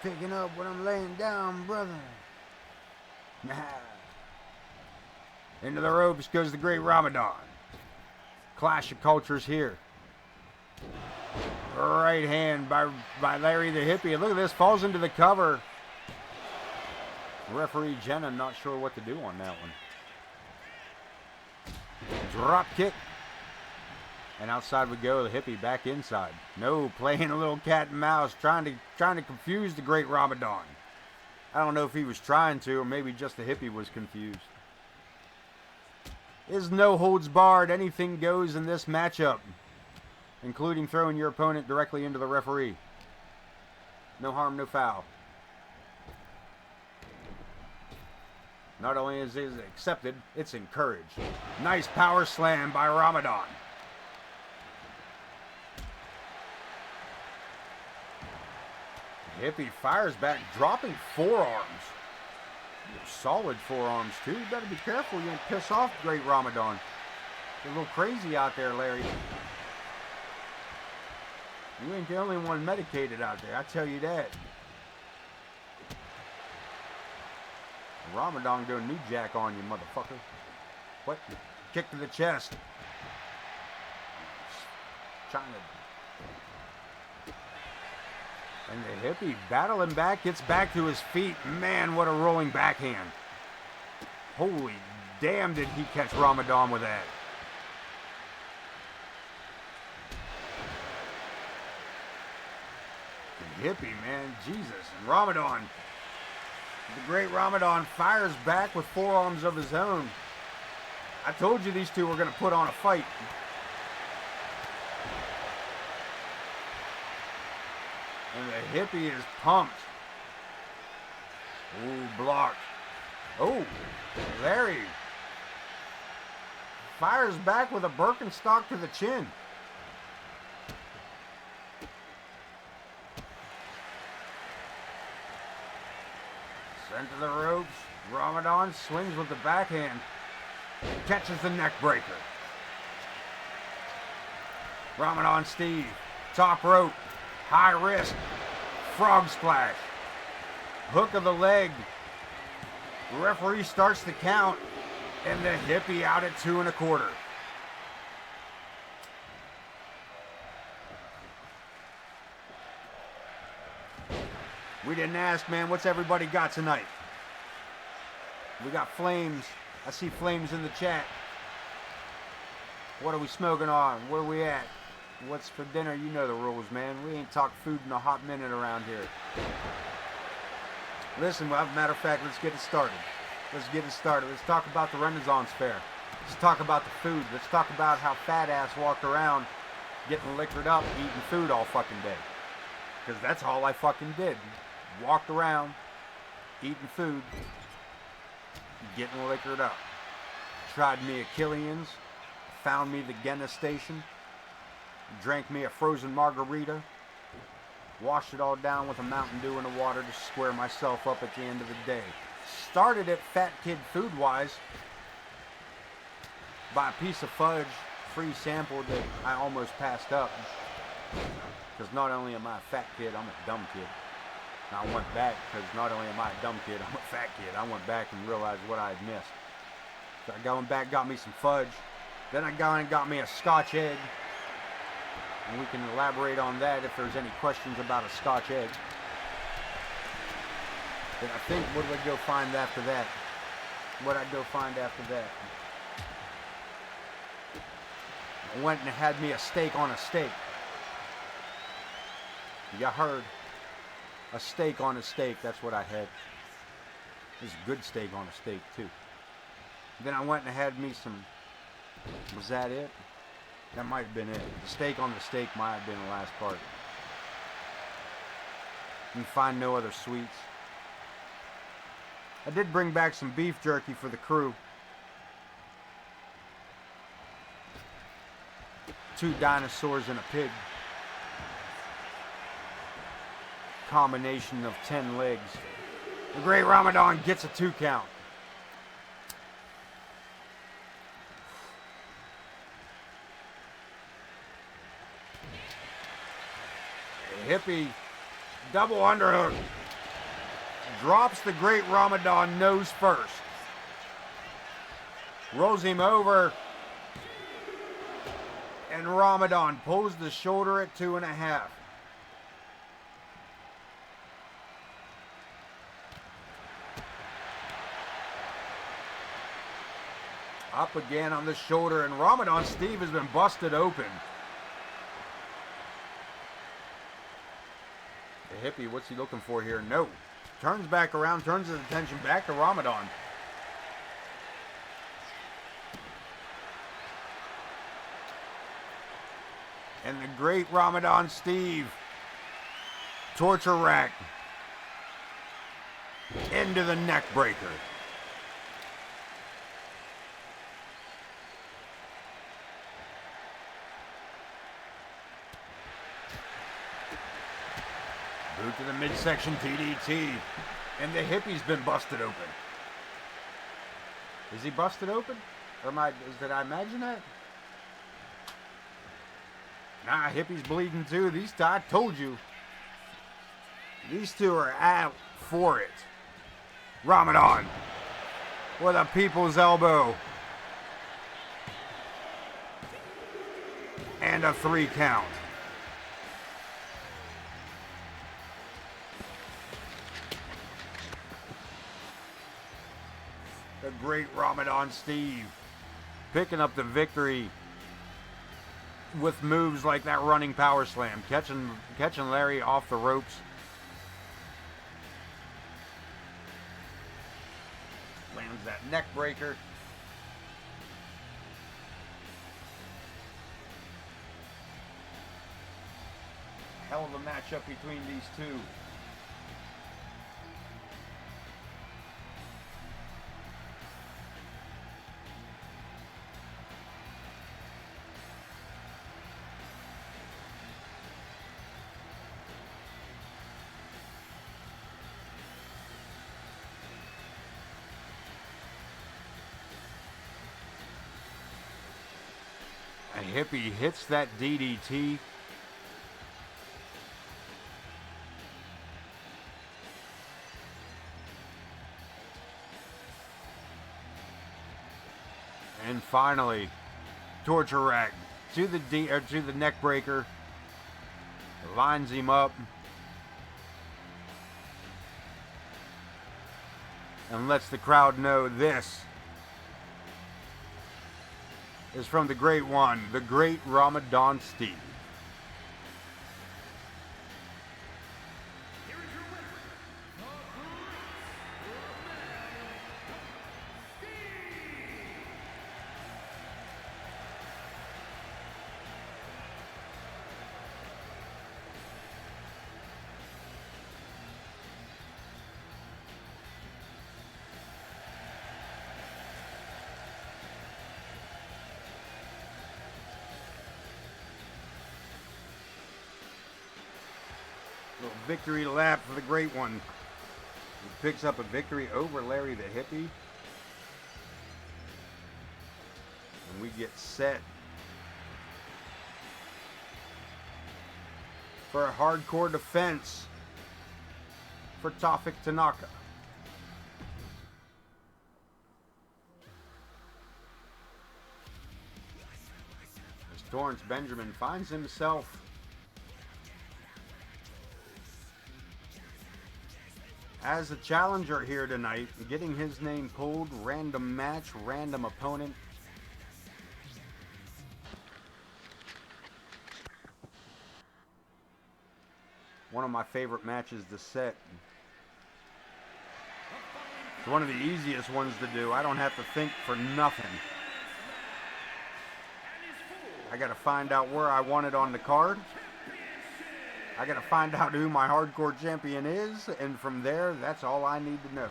Picking up what I'm laying down, brother. Nah. Into the ropes goes the Great Ramadan. Clash of cultures here. Right hand by Larry the Hippie. And look at this, falls into the cover. Referee Jenna not sure what to do on that one. Drop kick. And outside we go, the Hippie back inside. No, playing a little cat and mouse, trying to confuse the Great Ramadan. I don't know if he was trying to, or maybe just the Hippie was confused. Is no holds barred. Anything goes in this matchup, including throwing your opponent directly into the referee. No harm, no foul. Not only is it accepted, it's encouraged. Nice power slam by Ramadan. Hippie fires back, dropping forearms. Solid forearms, too. You better be careful. You don't piss off Great Ramadan. You're a little crazy out there, Larry. You ain't the only one medicated out there, I tell you that. Ramadan doing new jack on you, motherfucker. What? Kick to the chest. Trying to... And the Hippie battling back, gets back to his feet. Man, what a rolling backhand. Holy damn, did he catch Ramadan with that. The Hippie, man, Jesus. And Ramadan, the Great Ramadan, fires back with forearms of his own. I told you these two were going to put on a fight. And the Hippie is pumped. Ooh, blocked. Oh, Larry fires back with a Birkenstock to the chin. Sent to the ropes. Ramadan swings with the backhand. Catches the neck breaker. Ramadan Steve. Top rope. High wrist. Frog splash. Hook of the leg. The referee starts the count. And the hippie out at 2 1/4. We didn't ask, man. What's everybody got tonight? We got flames. I see flames in the chat. What are we smoking on? Where are we at? What's for dinner? You know the rules, man. We ain't talked food in a hot minute around here. Listen, well, as a matter of fact, let's get it started. Let's get it started. Let's talk about the Renaissance Fair. Let's talk about the food. Let's talk about how fat ass walked around getting liquored up, eating food all fucking day. Because that's all I fucking did. Walked around, eating food, getting liquored up. Tried me a Killian's, found me the Guinness station, drank me a frozen margarita, washed it all down with a Mountain Dew in the water to square myself up at the end of the day. Started at Fat Kid Food Wise by a piece of fudge, free sample that I almost passed up. Because not only am I a fat kid, I'm a dumb kid. And I went back because not only am I a dumb kid, I'm a fat kid. I went back and realized what I had missed. So I went back, got me some fudge. Then I got and got me a Scotch egg. And we can elaborate on that if there's any questions about a Scotch egg. Then I think, what did I go find after that? What did I go find after that? I went and had me a steak on a steak. You heard. A steak on a steak, that's what I had. It was a good steak on a steak, too. Then I went and had me some... Was that it? That might have been it. The steak on the steak might have been the last part. You can find no other sweets. I did bring back some beef jerky for the crew. 2 dinosaurs and a pig. Combination of 10 legs. The Great Ramadan gets a 2 count. A hippie double underhook. Drops the Great Ramadan nose first. Rolls him over. And Ramadan pulls the shoulder at 2 1/2. Up again on the shoulder, and Ramadan Steve has been busted open. The hippie, what's he looking for here? No. Turns back around, turns his attention back to Ramadan. And the Great Ramadan Steve. Torture rack. Into the neck breaker. Boot to the midsection TDT. And the hippie's been busted open. Is he busted open? Or did I imagine that? Nah, hippie's bleeding too. I told you. These two are out for it. Ramadan with a people's elbow. And a 3 count. The Great Ramadan Steve picking up the victory with moves like that running power slam, catching Larry off the ropes. Lands that neck breaker. Hell of a matchup between these two. And Hippie hits that DDT. And finally, torture rack to the neck breaker. Lines him up. And lets the crowd know this is from the great one, the great Ramadan Steve. Little victory lap for the great one. He picks up a victory over Larry the Hippie. And we get set for a hardcore defense for Tofik Tanaka. As Torrance Benjamin finds himself as a challenger here tonight, getting his name pulled, random match, random opponent. One of my favorite matches to set. It's one of the easiest ones to do. I don't have to think for nothing. I gotta find out where I want it on the card. I gotta find out who my hardcore champion is, and from there, that's all I need to know.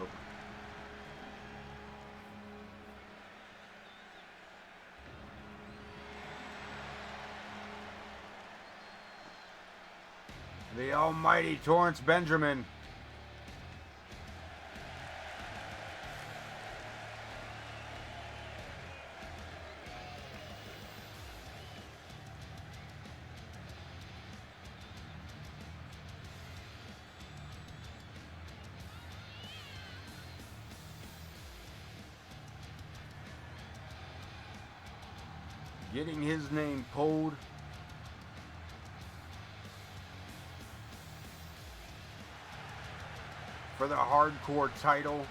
The almighty Torrance Benjamin. Getting his name pulled. For the hardcore title.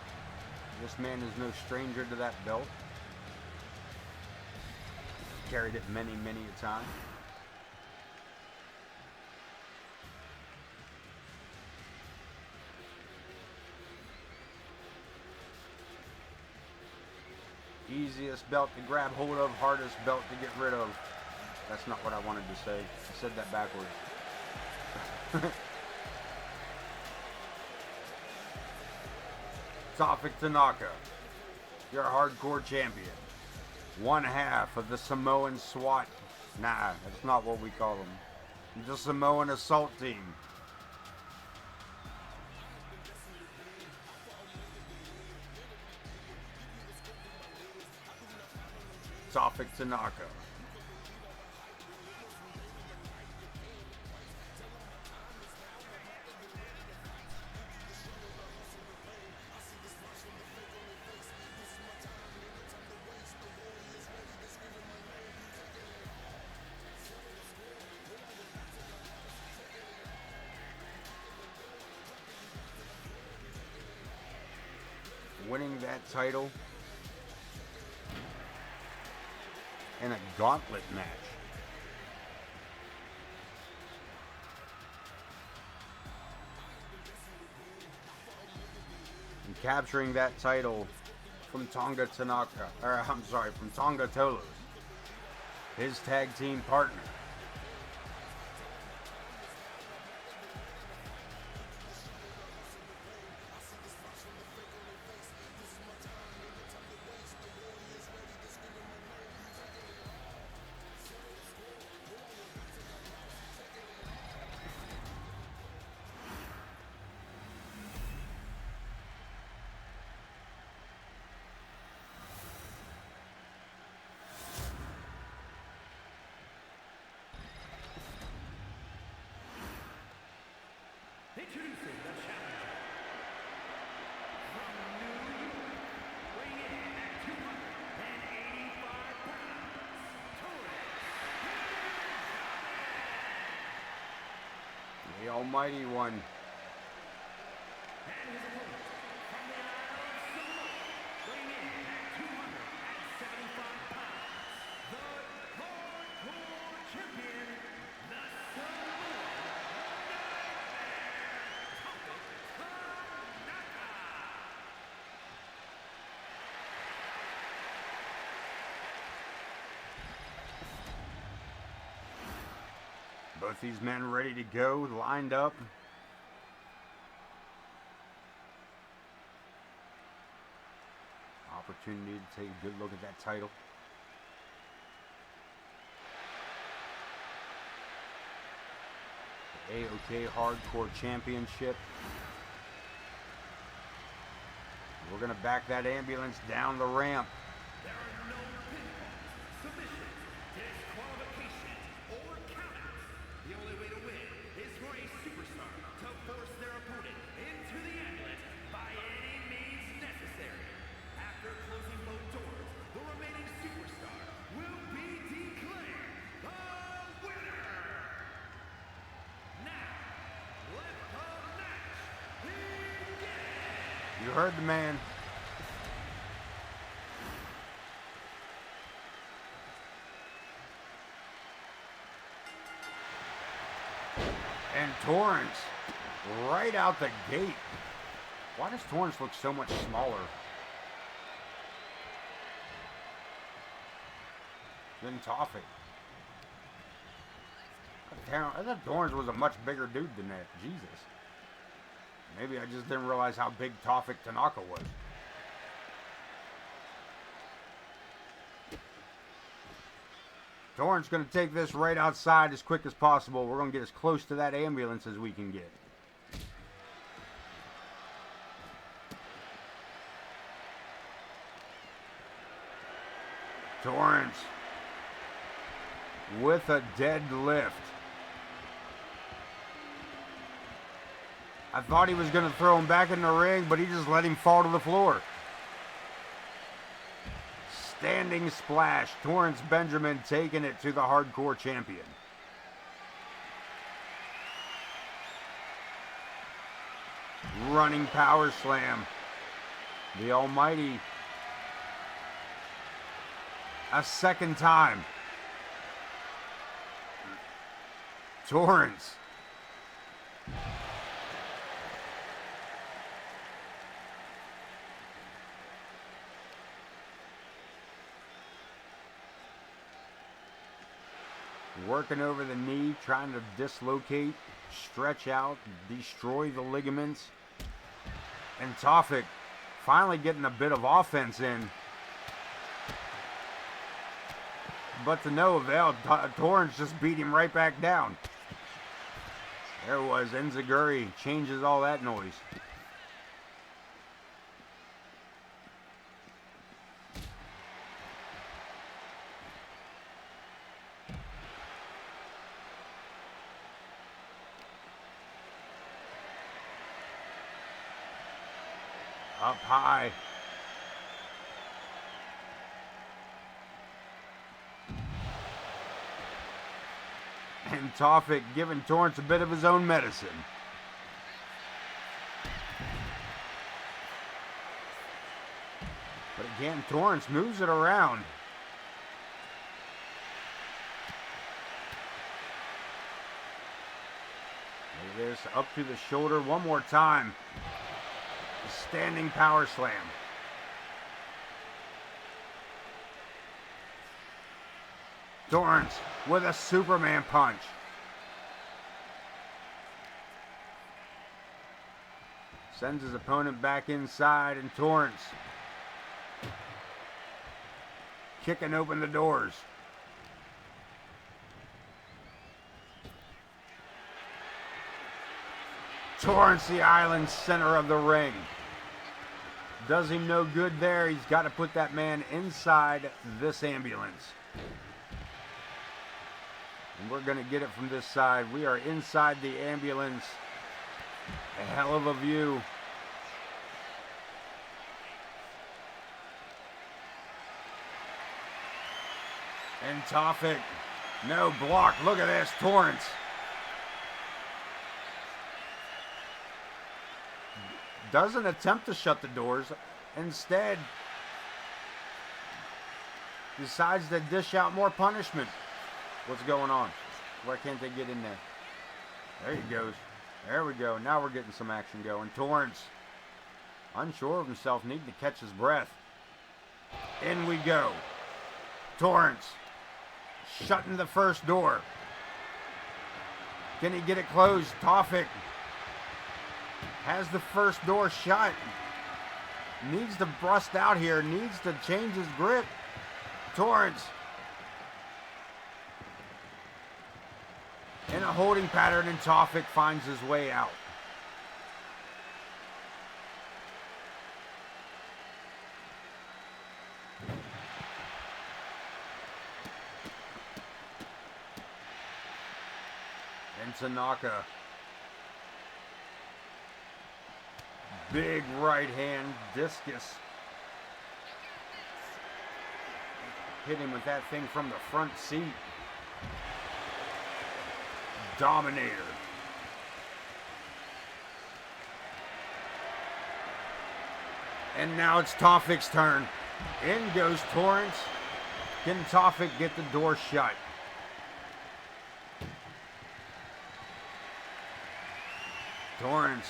This man is no stranger to that belt. Carried it many, many a time. Easiest belt to grab hold of, hardest belt to get rid of. That's not what I wanted to say. I said that backwards. Tofik Tanaka, your hardcore champion. One half of the Samoan SWAT. Nah, that's not what we call them. The Samoan assault team. Tofik Tanaka. Winning that title in a gauntlet match. And capturing that title from Tonga Tanaka, from Tonga Tolos, his tag team partner. Introducing the challenger. From New York, weighing in at 285 pounds, Torres. The almighty one. And his opponent, from the Isle of Samoa, weighing in at 275 pounds, the hardcore champion, the Samoan Both these men ready to go, lined up. Opportunity to take a good look at that title. The AoK Hardcore Championship. We're going to back that ambulance down the ramp. There are no pinfalls, submissions, disqualifications, or countouts. The only way to win is for a superstar to force their opponent into the ambulance by any means necessary. After closing both doors, the remaining superstar will be declared the winner. Now, let the match begin. You heard the man. And Torrance, right out the gate. Why does Torrance look so much smaller than Toffee? I thought Torrance was a much bigger dude than that. Jesus. Maybe I just didn't realize how big Tofik Tanaka was. Torrance going to take this right outside as quick as possible. We're going to get as close to that ambulance as we can get. Torrance with a deadlift. I thought he was going to throw him back in the ring, but he just let him fall to the floor. Standing splash. Torrance Benjamin taking it to the hardcore champion. Running power slam. The almighty. A second time. Torrance. Working over the knee, trying to dislocate, stretch out, destroy the ligaments. And Tofik finally getting a bit of offense in. But to no avail, Torrance just beat him right back down. There was Enziguri, changes all that noise. Up high. And Tofik giving Torrance a bit of his own medicine. But again, Torrance moves it around. Look at this, up to the shoulder one more time. Standing power slam. Torrance with a Superman punch. Sends his opponent back inside, and Torrance kicking open the doors. Torrance, the island center of the ring. Does him no good there. He's got to put that man inside this ambulance. And we're going to get it from this side. We are inside the ambulance. A hell of a view. And Tofik. No block. Look at this. Torrance. Doesn't attempt to shut the doors. Instead, decides to dish out more punishment. What's going on? Why can't they get in there? There he goes. There we go. Now we're getting some action going. Torrance, unsure of himself, needing to catch his breath. In we go. Torrance, shutting the first door. Can he get it closed? Tofik has the first door shut. Needs to bust out here. Needs to change his grip. Torrance in a holding pattern, and Tofik finds his way out. And Tanaka. Big right hand discus. Hit him with that thing from the front seat. Dominator. And now it's Tofik's turn. In goes Torrance. Can Tofik get the door shut? Torrance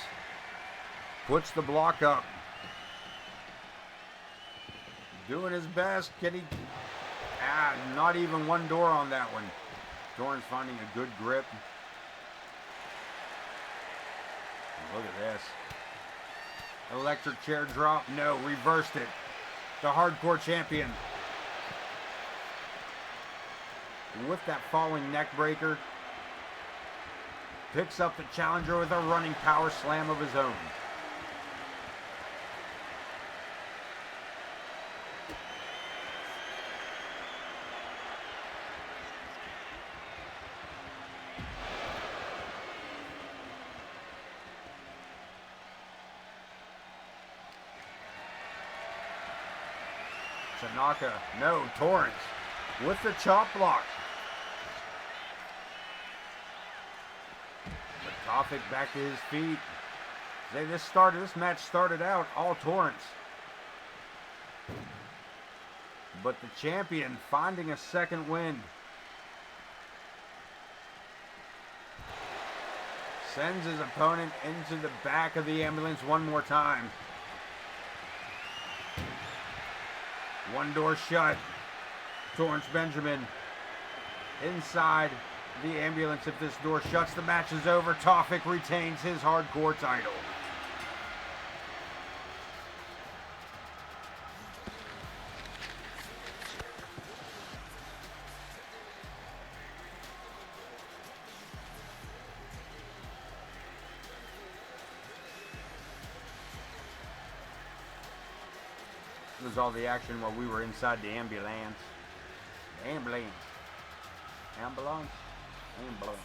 puts the block up. Doing his best. Can he? Not even one door on that one. Torrance finding a good grip. Look at this. Electric chair drop. No, reversed it. The hardcore champion. With that falling neck breaker. Picks up the challenger with a running power slam of his own. Tanaka, no, Torrance with the chop block. But Tofik back to his feet. This match started out all Torrance. But the champion finding a second win. Sends his opponent into the back of the ambulance one more time. One door shut. Torrance Benjamin inside the ambulance. If this door shuts, the match is over. Tofik retains his hardcore title. This was all the action while we were inside the ambulance. Ambulance. Ambulance. Ambulance.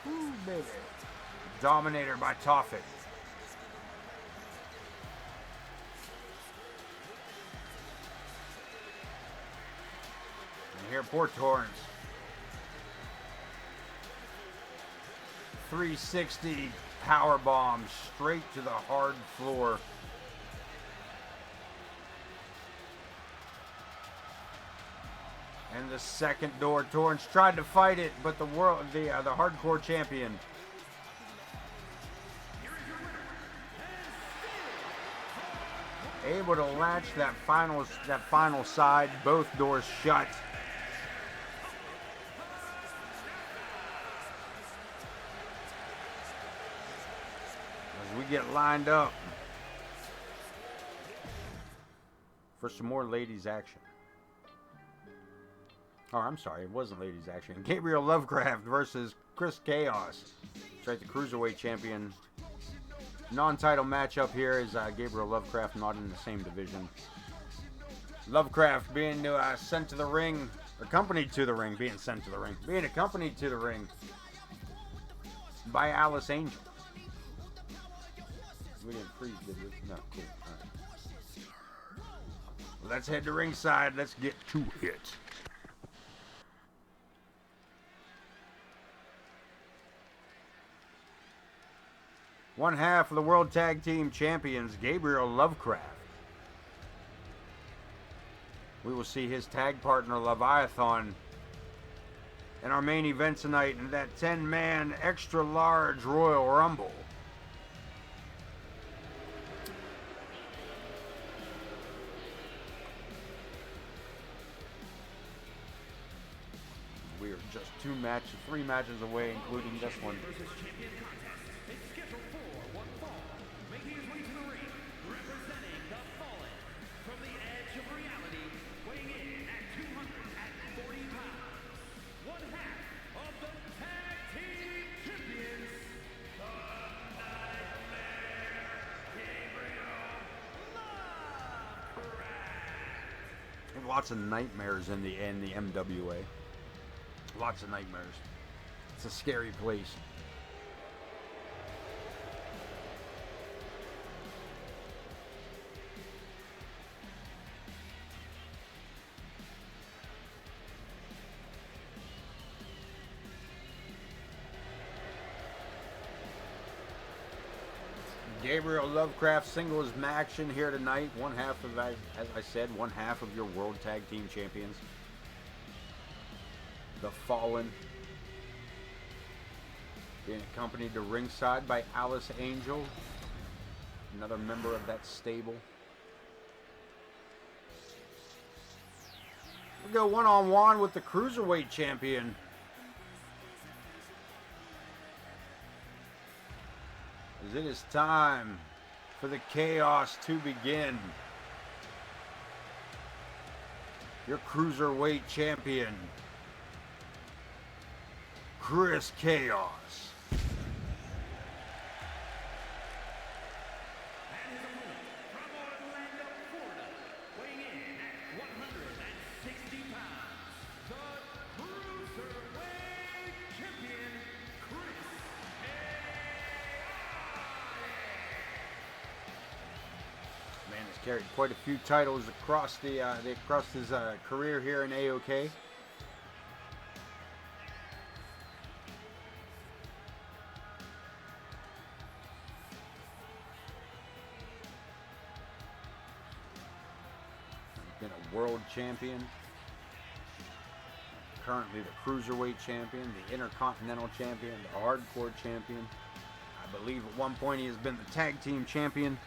Ooh, baby. Dominator by Tofik. Here, poor Torrance. 360 power bomb straight to the hard floor. And the second door, Torrance tried to fight it, but the hardcore champion. Able to latch that final side, both doors shut. We get lined up for some more ladies action. Oh, I'm sorry, it wasn't ladies action. Gabriel Lovecraft versus Chris Chaos. That's right, the Cruiserweight champion. Non-title matchup here is Gabriel Lovecraft, not in the same division. Lovecraft being sent to the ring, accompanied to the ring, being accompanied to the ring by Alice Angel. We didn't freeze, did we? No, cool. All right. Let's head to ringside. Let's get to it. One half of the World Tag Team Champions, Gabriel Lovecraft. We will see his tag partner, Leviathan, in our main event tonight in that 10-man extra large Royal Rumble. We are just three matches away, including this one. Lots of nightmares in the MWA. Lots of nightmares. It's a scary place. Gabriel Lovecraft singles action here tonight. One half of, as I said, one half of your World Tag Team Champions. The Fallen. Being accompanied to ringside by Alice Angel. Another member of that stable. We go one-on-one with the Cruiserweight Champion. As it is time for the chaos to begin. Your Cruiserweight Champion, Chris Chaos. Carried quite a few titles across his career here in AoK. Been a world champion. Currently the Cruiserweight champion, the Intercontinental champion, the Hardcore champion. I believe at one point he has been the Tag Team champion.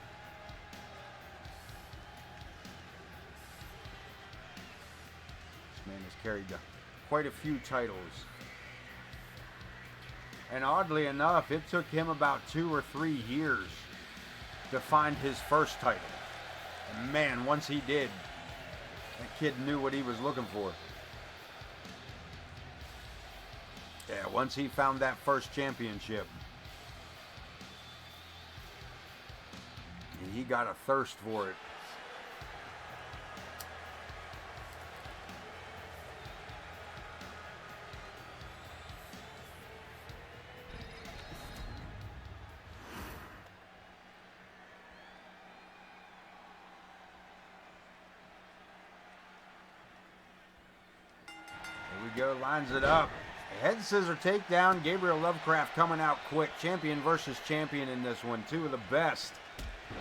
Man has carried quite a few titles. And oddly enough, it took him about 2 or 3 years to find his first title. And man, once he did, that kid knew what he was looking for. Yeah, once he found that first championship, he got a thirst for it. Go, lines it up. Head scissor takedown. Gabriel Lovecraft coming out quick. Champion versus champion in this one. Two of the best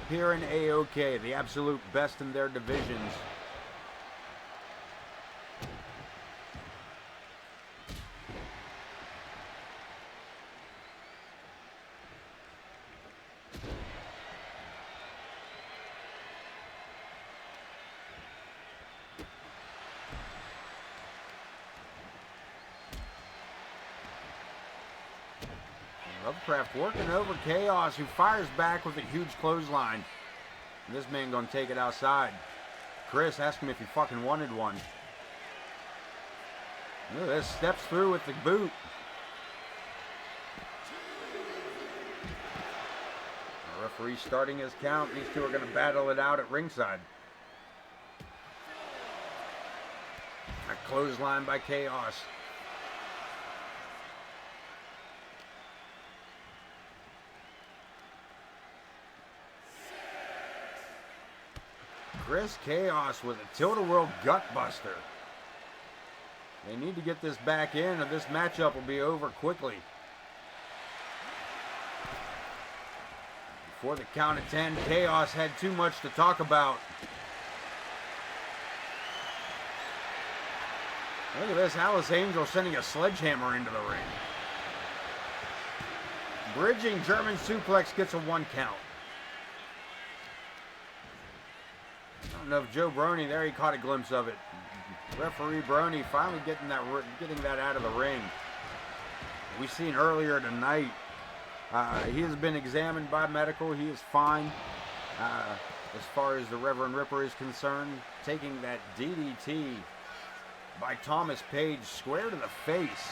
here in AoK. The absolute best in their divisions. Lovecraft working over Chaos, who fires back with a huge clothesline. And this man gonna take it outside. Chris asked him if he fucking wanted one. Look at this, steps through with the boot. Referee starting his count. These two are going to battle it out at ringside. A clothesline by Chaos. Chris Chaos with a Tilt-A-Whirl Gutbuster. They need to get this back in or this matchup will be over quickly. Before the count of 10, Chaos had too much to talk about. Look at this, Alice Angel sending a sledgehammer into the ring. Bridging German suplex gets a 1 count. I don't know if Joe Brony, there he caught a glimpse of it. Referee Brony finally getting that out of the ring. We seen earlier tonight, he has been examined by medical. He is fine as far as the Reverend Ripper is concerned. Taking that DDT by Thomas Page square to the face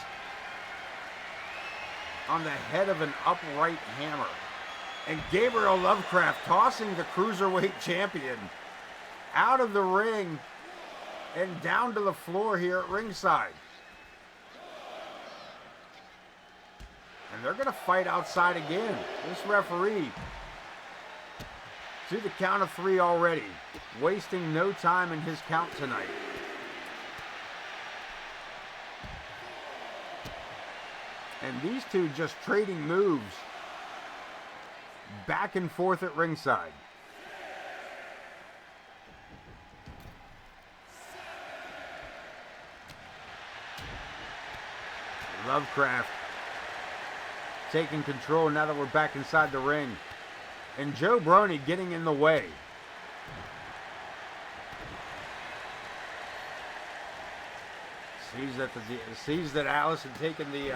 on the head of an upright hammer. And Gabriel Lovecraft tossing the Cruiserweight champion out of the ring and down to the floor here at ringside. And they're going to fight outside again. This referee, to the count of 3 already, wasting no time in his count tonight. And these two just trading moves back and forth at ringside. Lovecraft taking control now that we're back inside the ring. And Joe Brony getting in the way. Sees that Alice had taken the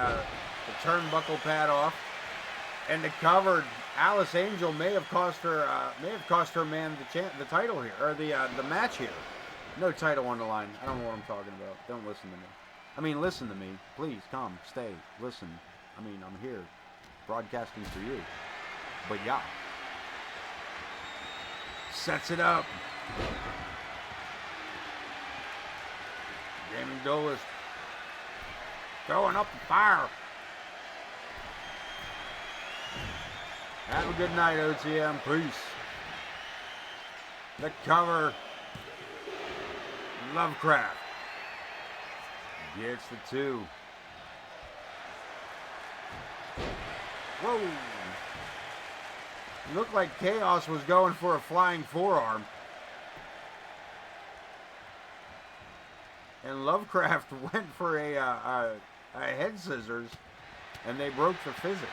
turnbuckle pad off, and the covered Alice Angel may have cost her man the title here, or the match here. No title on the line. I don't know what I'm talking about. Don't listen to me. I mean, listen to me. Please come, stay, listen. I mean, I'm here, broadcasting for you. But yeah, sets it up. Gaming Duelist throwing up the fire. Have a good night, OTM. Peace. The cover. Lovecraft gets the 2. Whoa. Looked like Chaos was going for a flying forearm. And Lovecraft went for a head scissors, and they broke the physics.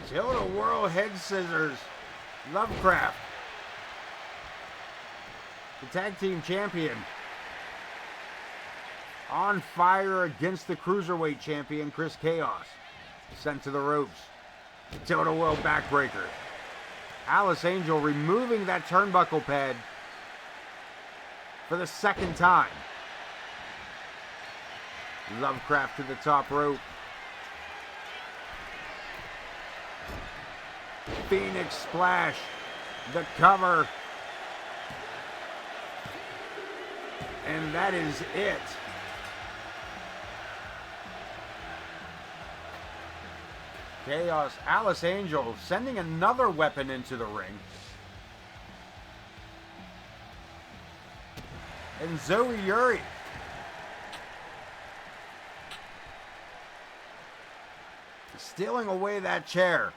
Tilt-A-Whirl head scissors. Lovecraft, the tag team champion, on fire against the Cruiserweight champion, Chris Chaos. Sent to the ropes. Tilt-A-Whirl backbreaker. Alice Angel removing that turnbuckle pad for the 2nd time. Lovecraft to the top rope. Phoenix Splash. The cover. And that is it. Chaos, Alice Angel sending another weapon into the ring. And Zoe Yuri stealing away that chair,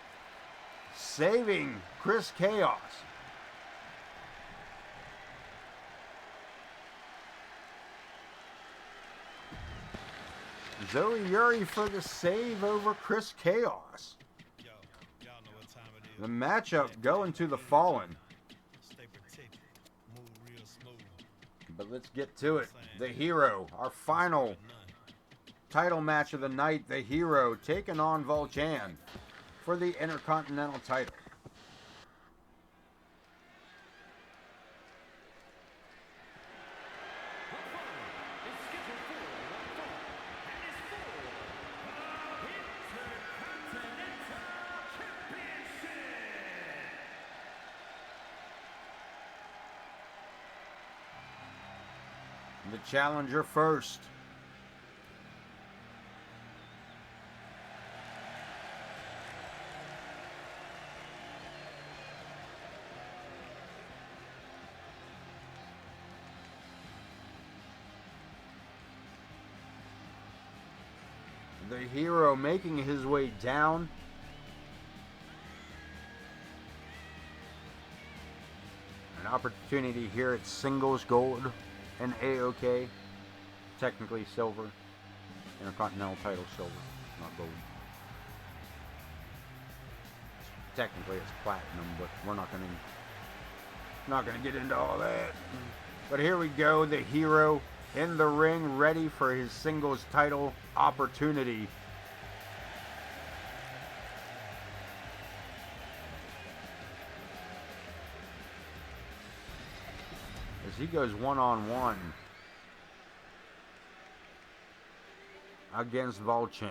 saving Chris Chaos. Zoe Yuri for the save over Chris Chaos. The matchup going to the Fallen. But let's get to it. The Hero, our final title match of the night. The Hero taking on Volchan for the Intercontinental title. The challenger first. The hero making his way down. An opportunity here at singles gold and AoK. Technically silver. Intercontinental title silver, not gold. Technically it's platinum, but we're not gonna get into all that. But here we go, the hero in the ring, ready for his singles title opportunity. As he goes one-on-one against Volchan.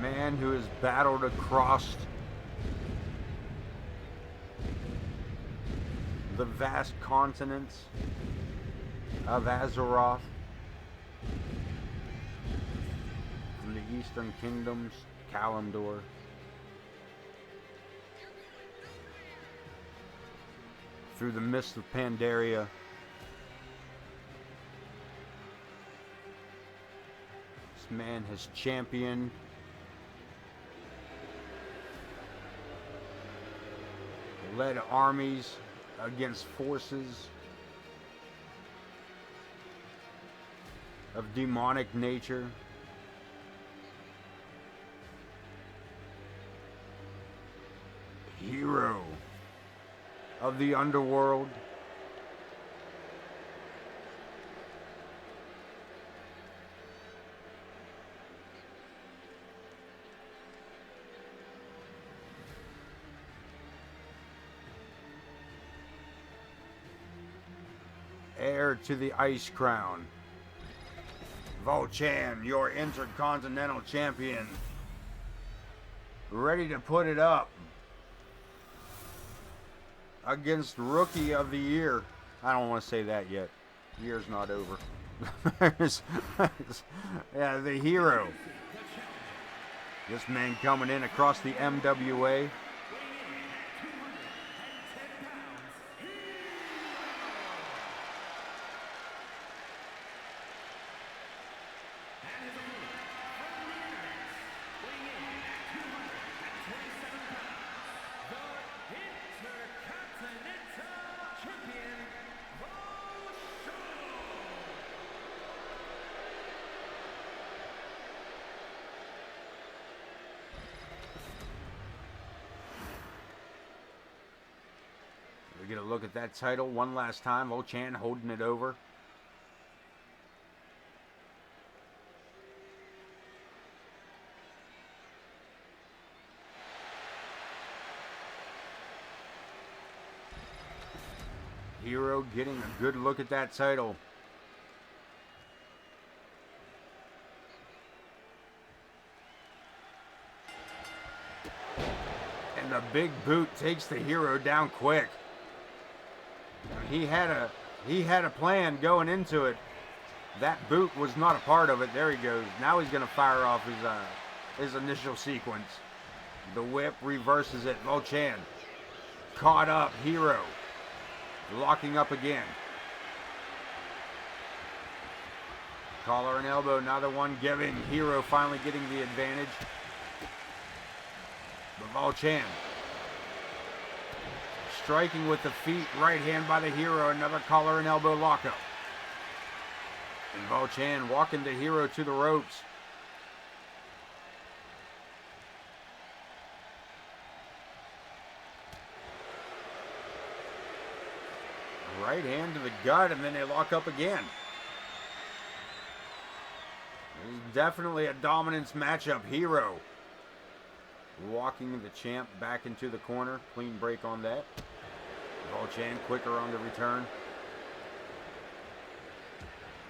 Man who has battled across the vast continents of Azeroth, from the Eastern Kingdoms, Kalimdor, through the mists of Pandaria, this man has championed led armies against forces of demonic nature. Hero of the underworld. Heir to the Ice Crown. Volchan, your Intercontinental Champion. Ready to put it up against Rookie of the Year. I don't want to say that yet. The year's not over. Yeah, the hero. This man coming in across the MWA. We get a look at that title one last time. Volchan holding it over. Hero getting a good look at that title. And the big boot takes the hero down quick. He had a plan going into it. That boot was not a part of it. There he goes. Now he's going to fire off his initial sequence. The whip reverses it. Volchan caught up. Hero locking up again. Collar and elbow. Neither one giving. Hero finally getting the advantage. But Volchan striking with the feet, right hand by the hero, another collar and elbow lockup. And Volchan walking the hero to the ropes. Right hand to the gut, and then they lock up again. This is definitely a dominance matchup. Hero walking the champ back into the corner. Clean break on that. Volchan quicker on the return.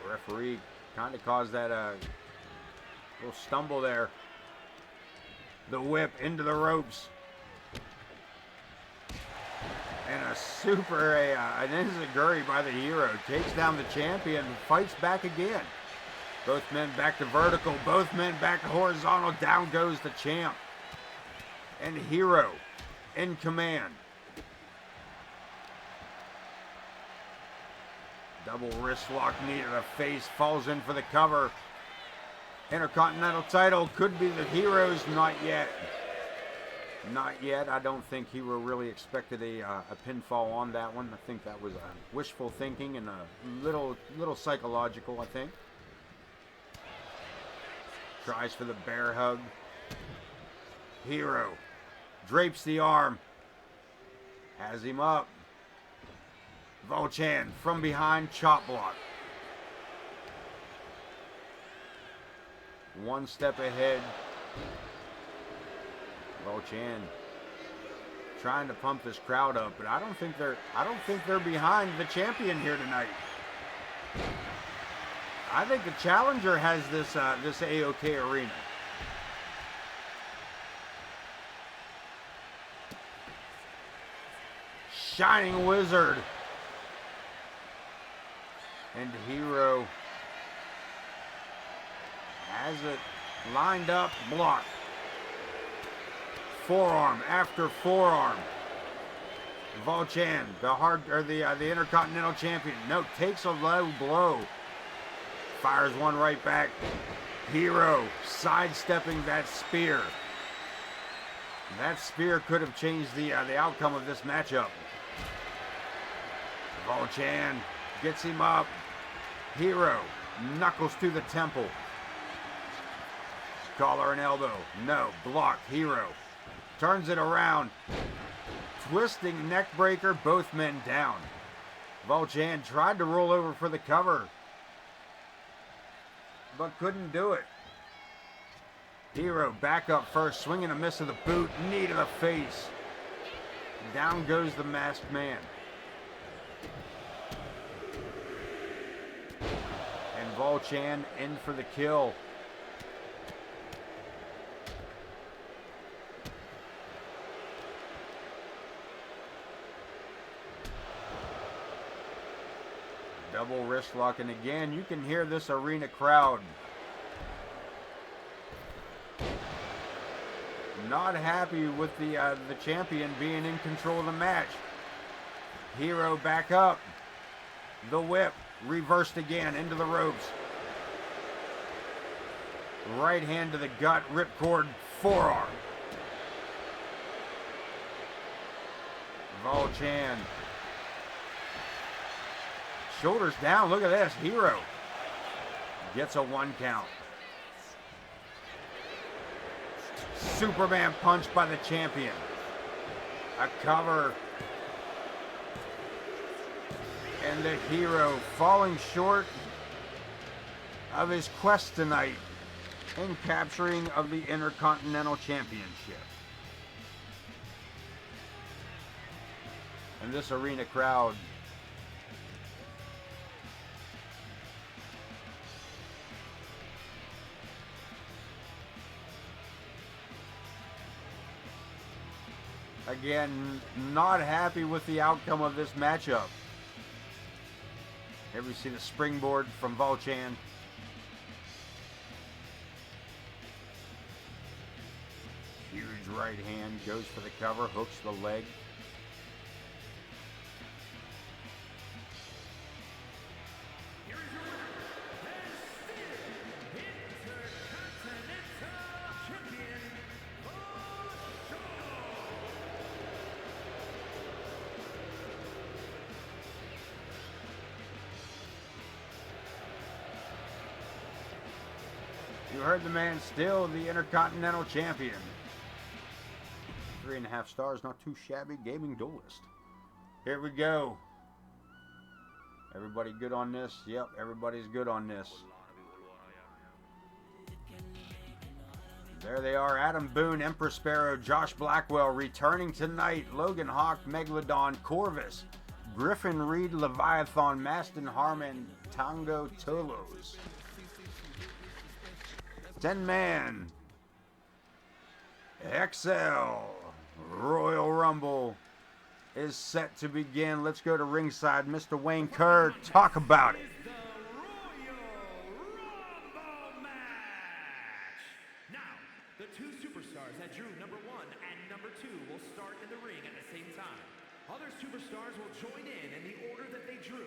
Referee kind of caused that little stumble there. The whip into the ropes. And a super an enziguri by the Hero. Takes down the champion. Fights back again. Both men back to vertical. Both men back to horizontal. Down goes the champ. And Hero in command. Double wrist lock knee to the face. Falls in for the cover. Intercontinental title could be the Hero's. Not yet. Not yet. I don't think Hero really expected a pinfall on that one. I think that was wishful thinking and a little psychological, I think. Tries for the bear hug. Hero drapes the arm. Has him up. Volchan from behind, chop block. One step ahead. Volchan trying to pump this crowd up, but I don't think they're behind the champion here tonight. I think the challenger has this AoK arena. Shining Wizard. And Hero has it lined up, blocked. Forearm after forearm. Volchan, the Intercontinental Champion, takes a low blow. Fires one right back. Hero sidestepping that spear. That spear could have changed the outcome of this matchup. Volchan gets him up. Hero knuckles through the temple. Collar and elbow. No. Block. Hero turns it around. Twisting neck breaker. Both men down. Volchan tried to roll over for the cover, but couldn't do it. Hero back up first. Swinging a miss of the boot. Knee to the face. Down goes the masked man. And Volchan in for the kill. Double wrist lock, and again, you can hear this arena crowd not happy with the champion being in control of the match. Hero back up. The whip reversed again into the ropes. Right hand to the gut, ripcord forearm. Volchan. Shoulders down, look at this. Hero gets a 1 count. Superman punch by the champion. A cover. And the Hero falling short of his quest tonight in capturing of the Intercontinental Championship. And this arena crowd again, not happy with the outcome of this matchup. Here we see the springboard from Volchan. Huge right hand, goes for the cover, hooks the leg. You heard the man, still the Intercontinental Champion. 3.5 stars, not too shabby. Gaming Duelist. Here we go. Everybody good on this? Yep, everybody's good on this. There they are, Adam Boone, Empress Sparrow, Josh Blackwell, returning tonight, Logan Hawk, Megalodon, Corvus, Griffin Reed, Leviathan, Maston Harmon, Tango Tolos. 10-man, XL, Royal Rumble is set to begin. Let's go to ringside. Mr. Wayne Kerr, talk about it. The two superstars that drew number 1 and number 2 will start in the ring at the same time. Other superstars will join in the order that they drew.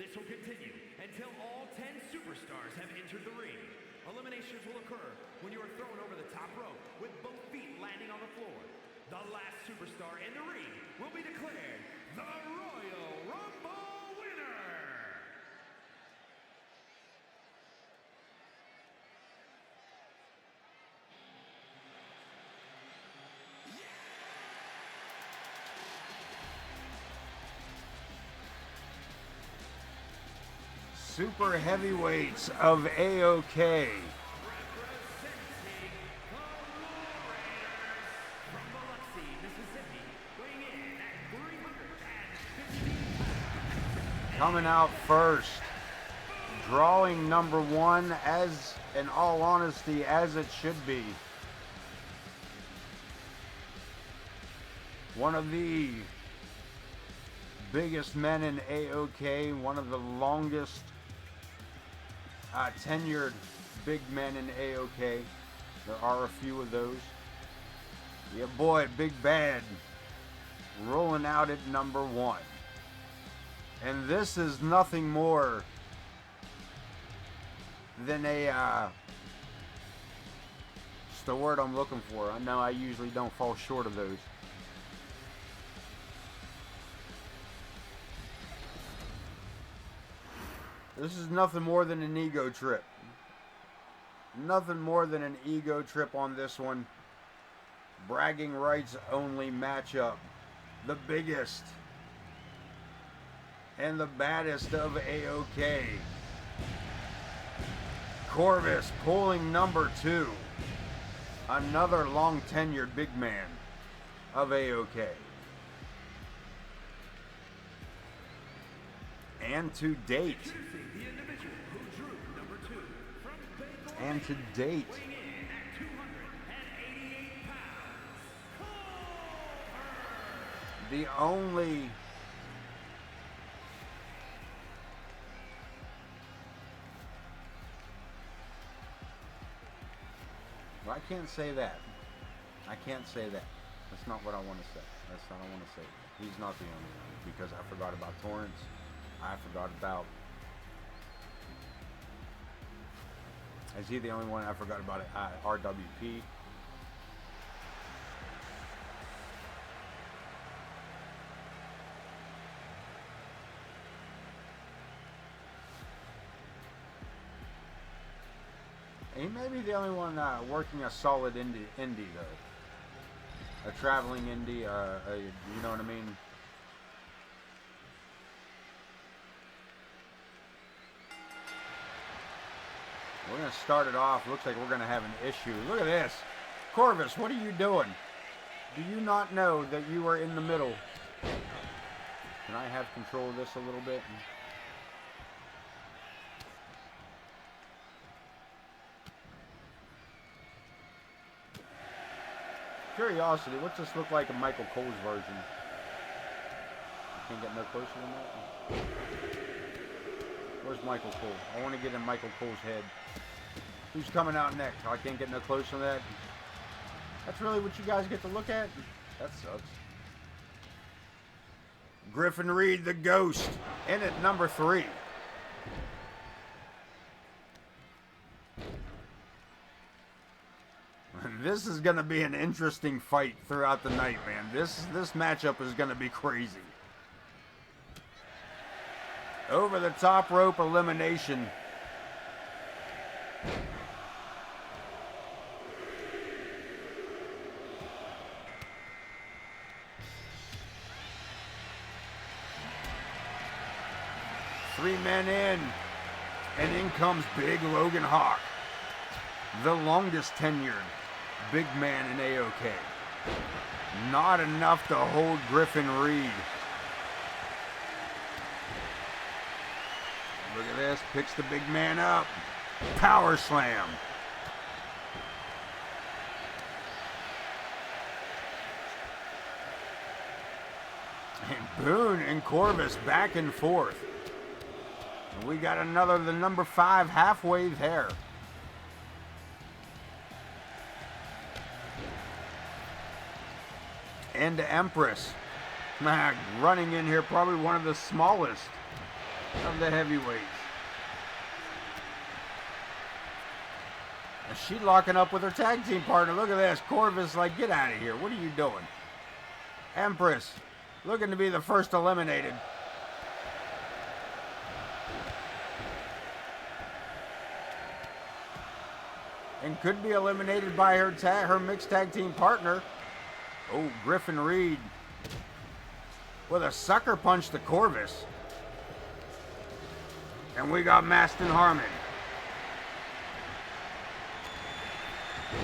This will continue until all 10 superstars have entered the ring. Eliminations will occur when you are thrown over the top rope with both feet landing on the floor. The last superstar in the ring will be declared the Royal Rumble winner. Super heavyweights of AoK. Coming out first, drawing number 1, as in all honesty, as it should be. One of the biggest men in AoK, one of the longest tenured big men in AoK. There are a few of those. Yeah, boy, Big Bad rolling out at number 1. And this is nothing more than a, it's the word I'm looking for. I know I usually don't fall short of those. This is nothing more than an ego trip. Nothing more than an ego trip on this one. Bragging rights only matchup. The biggest and the baddest of AoK. Corvus pulling number 2. Another long tenured big man of AoK. And to date, the only well, I can't say that. I can't say that. That's not what I want to say. That's not what I want to say. He's not the only one, because I forgot about Torrance. I forgot about... Is he the only one I forgot about? RWP. He may be the only one working a solid indie though. A traveling indie, you know what I mean? We're going to start it off. Looks like we're going to have an issue. Look at this. Corvus, what are you doing? Do you not know that you are in the middle? Can I have control of this a little bit? Curiosity, what's this look like in Michael Cole's version? I can't get no closer than that. Where's Michael Cole? I want to get in Michael Cole's head. Who's coming out next? I can't get no closer than that. That's really what you guys get to look at? That sucks. Griffin Reed, the Ghost, in at number 3. This is going to be an interesting fight throughout the night, man. This matchup is going to be crazy. Over the top rope elimination. 3 men in. And in comes Big Logan Hawk, the longest tenured big man in AoK. Not enough to hold Griffin Reed. Look at this, picks the big man up. Power slam. And Boone and Corvus back and forth. And we got the number 5 halfway there. And Empress. Running in here, probably one of the smallest of the heavyweights. And she locking up with her tag team partner. Look at this. Corvus like, get out of here. What are you doing? Empress looking to be the first eliminated. And could be eliminated by her mixed tag team partner. Oh, Griffin Reed with a sucker punch to Corvus. And we got Maston Harmon.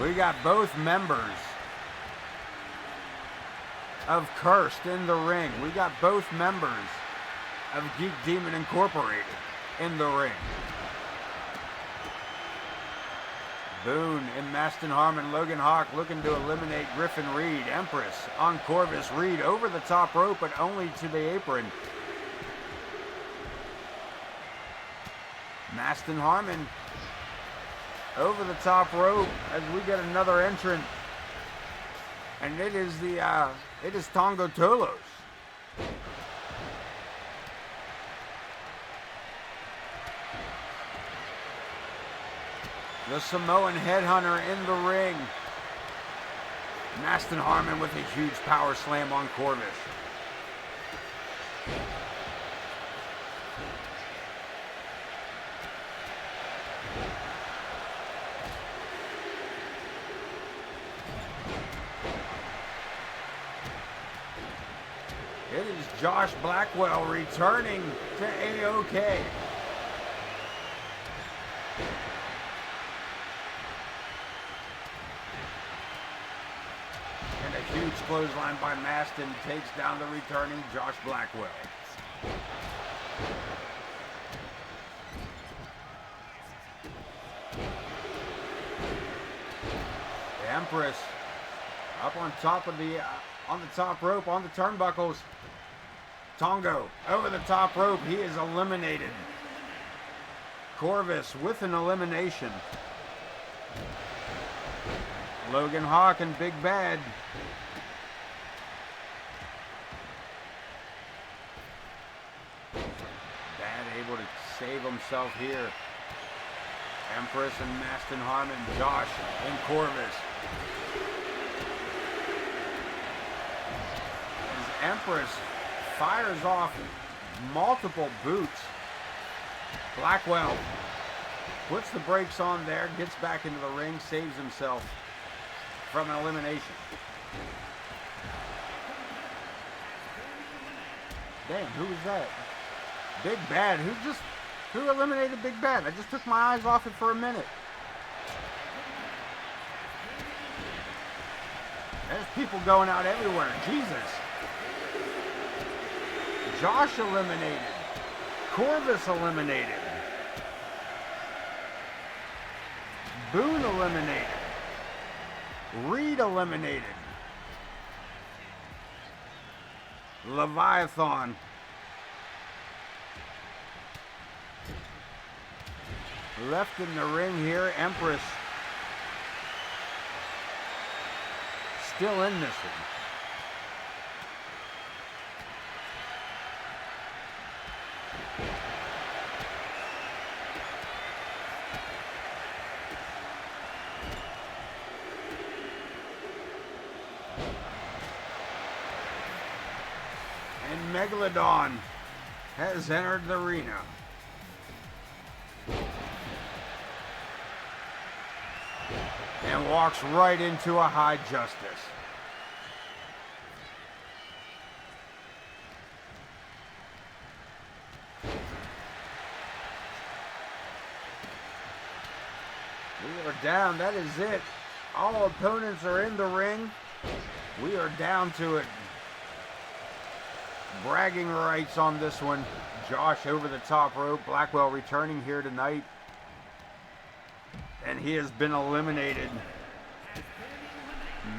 We got both members of Cursed in the ring. We got both members of Geek Demon Incorporated in the ring. Boone and Maston Harmon, Logan Hawk looking to eliminate Griffin Reed. Empress on Corvus. Reed over the top rope, but only to the apron. Maston Harmon over the top rope as we get another entrant. And it is Tongo Tolos. The Samoan Headhunter in the ring. Maston Harmon with a huge power slam on Corvus. It is Josh Blackwell returning to AoK. And a huge clothesline by Maston takes down the returning Josh Blackwell. The Empress up on top of on the top rope, on the turnbuckles. Tongo over the top rope. He is eliminated. Corvus with an elimination. Logan Hawk and Big Bad. Bad able to save himself here. Empress and Maston Harmon, Josh and Corvus. As Empress fires off multiple boots. Blackwell puts the brakes on there, gets back into the ring, saves himself from an elimination. Damn, who was that? Big Bad. Who eliminated Big Bad? I just took my eyes off it for a minute. There's people going out everywhere. Jesus. Josh eliminated. Corvus eliminated. Boone eliminated. Reed eliminated. Leviathan. Left in the ring here. Empress still in this one. And Megalodon has entered the arena. And walks right into a high justice. We are down. That is it. All opponents are in the ring. We are down to it. Bragging rights on this one. Josh over the top rope. Blackwell returning here tonight. And he has been eliminated.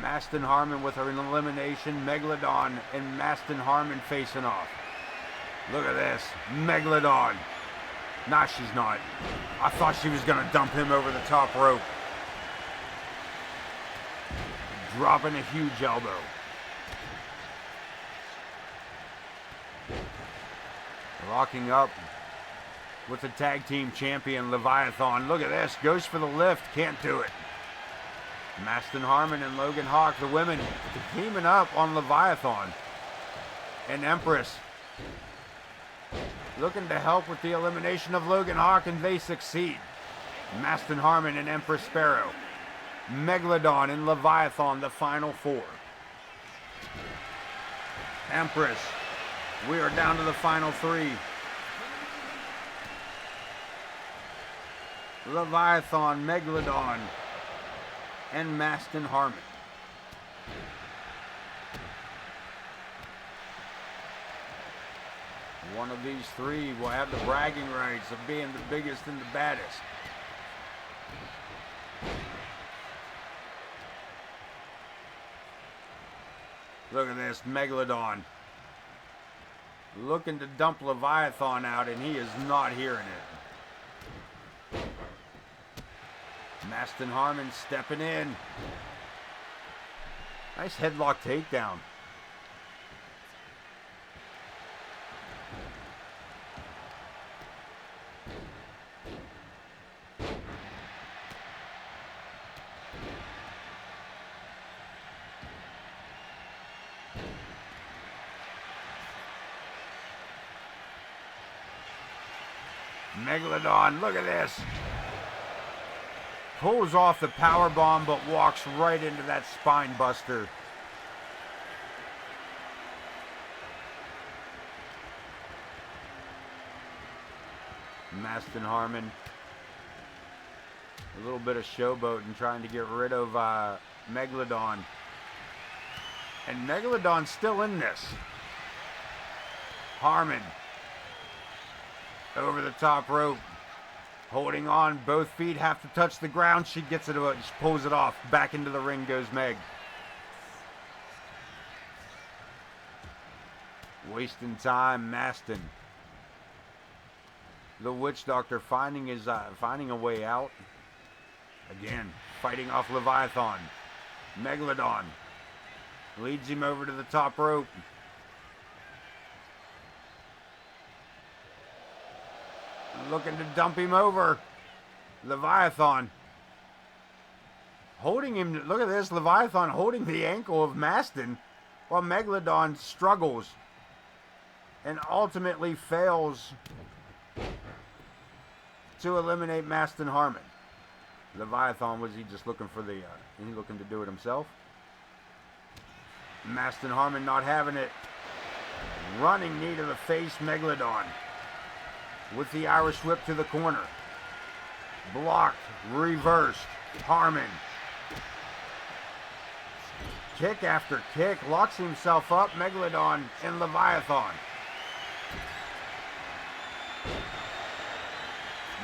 Maston Harmon with an elimination. Megalodon and Maston Harmon facing off. Look at this. Megalodon. Nah, she's not. I thought she was going to dump him over the top rope. Dropping a huge elbow. Locking up with the tag team champion, Leviathan. Look at this. Goes for the lift. Can't do it. Maston Harmon and Logan Hawk, the women, teaming up on Leviathan. And Empress looking to help with the elimination of Logan Hawk, and they succeed. Maston Harmon and Empress Sparrow. Megalodon and Leviathan, the final four. Empress, we are down to the final three. Leviathan, Megalodon, and Maston Harmon. One of these three will have the bragging rights of being the biggest and the baddest. Look at this, Megalodon. Looking to dump Leviathan out, and he is not hearing it. Maston Harmon stepping in. Nice headlock takedown. Megalodon, look at this. Pulls off the power bomb, but walks right into that spine buster. Maston Harmon, a little bit of showboating, trying to get rid of Megalodon. And Megalodon's still in this. Harmon over the top rope, holding on. Both feet have to touch the ground. She gets it, she pulls it off. Back into the ring goes Meg. Wasting time, Maston. The Witch Doctor finding a way out. Again, fighting off Leviathan. Megalodon leads him over to the top rope. Looking to dump him over. Leviathan holding him. Look at this. Leviathan holding the ankle of Maston while Megalodon struggles and ultimately fails to eliminate Maston Harmon. Leviathan, was he just looking for he looking to do it himself? Maston Harmon not having it. Running knee to the face, Megalodon. With the Irish whip to the corner. Blocked, reversed, Harmon. Kick after kick, locks himself up, Megalodon and Leviathan.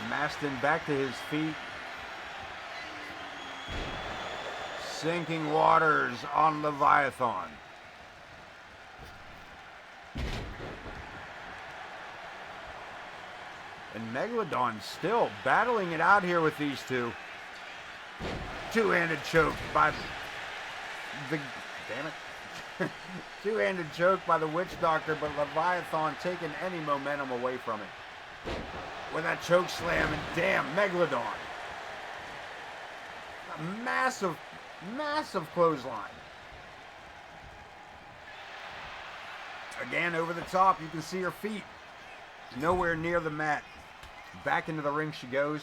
Maston back to his feet. Sinking waters on Leviathan. And Megalodon still battling it out here with these two. Two-handed choke by the... Damn it. Two-handed choke by the Witch Doctor, but Leviathan taking any momentum away from it. With that choke slam, and damn, Megalodon. A massive, massive clothesline. Again, over the top, you can see her feet. Nowhere near the mat. Back into the ring she goes.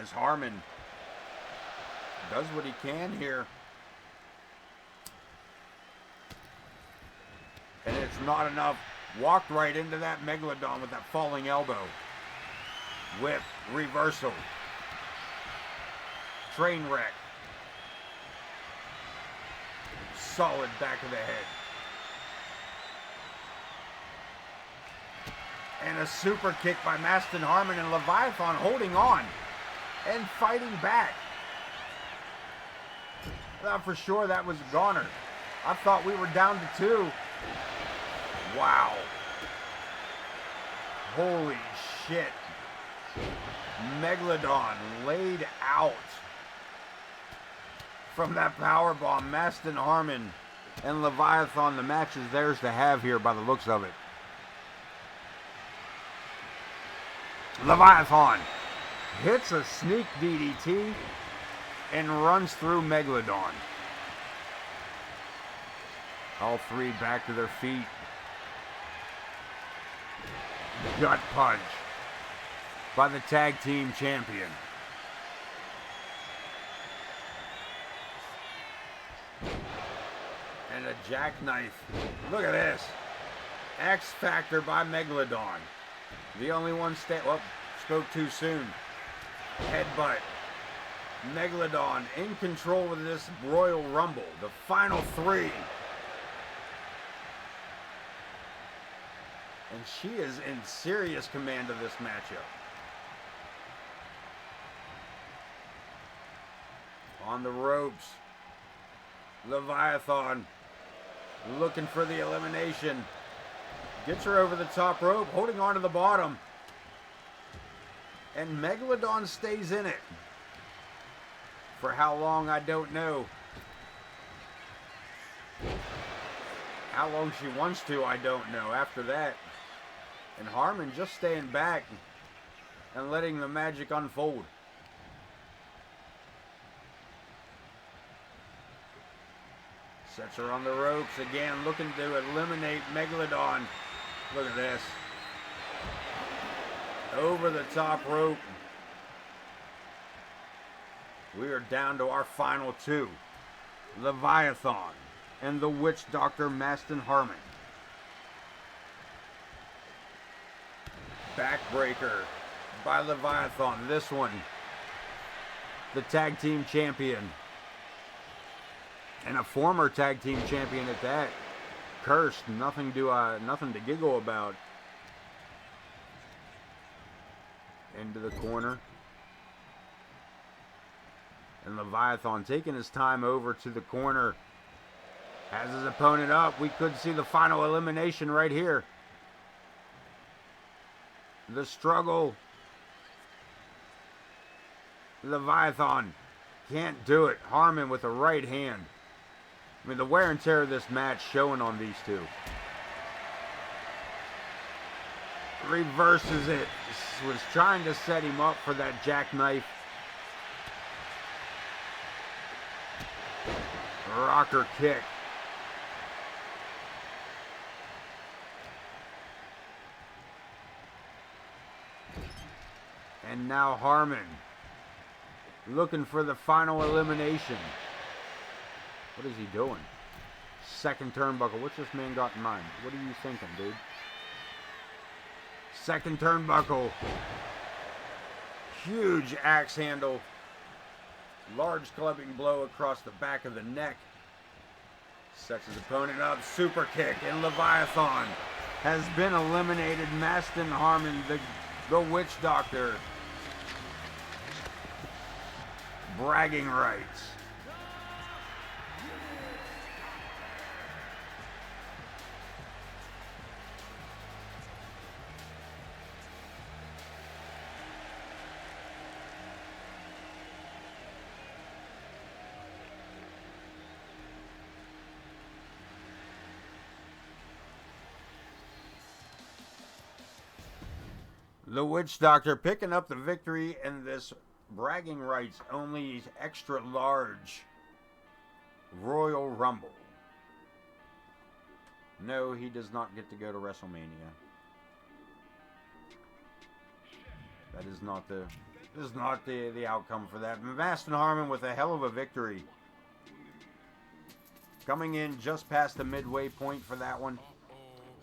As Harmon does what he can here. And it's not enough. Walked right into that Megalodon with that falling elbow. Whip, reversal. Train wreck. Solid back of the head. And a super kick by Maston Harmon, and Leviathan holding on and fighting back. I thought for sure that was a goner. I thought we were down to 2. Wow. Holy shit. Megalodon laid out from that power bomb. Maston Harmon and Leviathan, the match is theirs to have here by the looks of it. Leviathan hits a sneak DDT and runs through Megalodon. All three back to their feet. Gut punch by the tag team champion. And a jackknife. Look at this. X Factor by Megalodon. The only one spoke too soon. Headbutt. Megalodon in control of this Royal Rumble. The final 3. And she is in serious command of this matchup. On the ropes. Leviathan looking for the elimination. Gets her over the top rope, holding on to the bottom. And Megalodon stays in it. For how long, I don't know. How long she wants to, I don't know. After that. And Harmon just staying back and letting the magic unfold. Sets her on the ropes again, looking to eliminate Megalodon. Look at this. Over the top rope. We are down to our final 2. Leviathan and the Witch Doctor Maston Harmon. Backbreaker by Leviathan. This one, the tag team champion. And a former tag team champion at that. Cursed, nothing to giggle about. Into the corner. And Leviathan taking his time over to the corner. Has his opponent up. We could see the final elimination right here. The struggle. Leviathan can't do it. Harmon with a right hand. I mean, the wear and tear of this match showing on these two. Reverses it. Was trying to set him up for that jackknife. Rocker kick. And now Harmon looking for the final elimination. What is he doing? Second turnbuckle. What's this man got in mind? What are you thinking, dude? Second turnbuckle. Huge axe handle. Large clubbing blow across the back of the neck. Sets his opponent up. Super kick. And Leviathan has been eliminated. Maston Harmon, the Witch Doctor. Bragging rights. The Witch Doctor picking up the victory in this bragging rights only extra large Royal Rumble. No, he does not get to go to WrestleMania. That is not the outcome for that. Maston Harmon with a hell of a victory. Coming in just past the midway point for that one.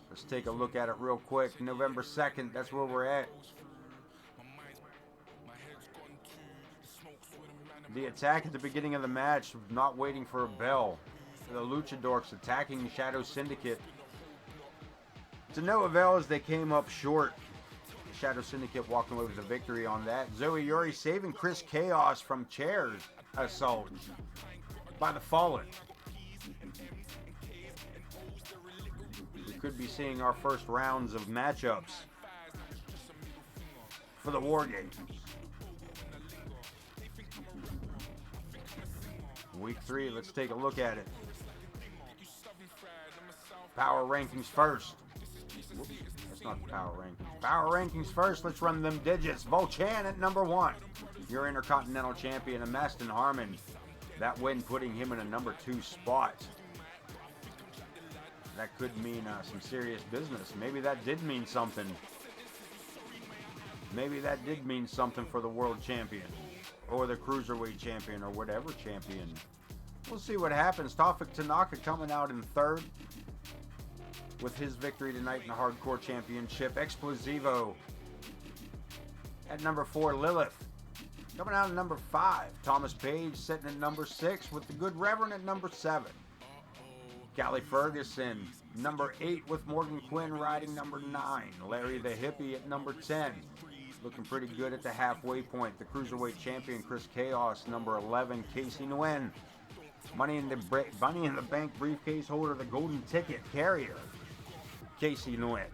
Let's take a look at it real quick. November 2nd, that's where we're at. The attack at the beginning of the match, not waiting for a bell. The Luchadors attacking Shadow Syndicate. To no avail as they came up short. The Shadow Syndicate walking away with the victory on that. Zoe Yuri saving Chris Chaos from chairs assault by the Fallen. We could be seeing our first rounds of matchups for the War Games. Week 3, let's take a look at it. Power rankings first. Whoops, that's not the power rankings. Power rankings first, let's run them digits. Volchan at number 1. Your Intercontinental Champion, and Maston Harmon. That win putting him in a number 2 spot. That could mean some serious business. Maybe that did mean something. Maybe that did mean something for the World Champion. Or the Cruiserweight Champion, or whatever champion. We'll see what happens. Tofik Tanaka coming out in 3rd. With his victory tonight in the Hardcore Championship. Explosivo at number 4. Lilith coming out at number 5. Thomas Page sitting at number 6 with the Good Reverend at number 7. Callie Ferguson, number 8 with Morgan Quinn riding number 9. Larry the Hippie at number 10. Looking pretty good at the halfway point. The Cruiserweight Champion Chris Chaos, number 11. Casey Nguyen, Money in the Bank briefcase holder, the Golden Ticket carrier. Casey Nguyen.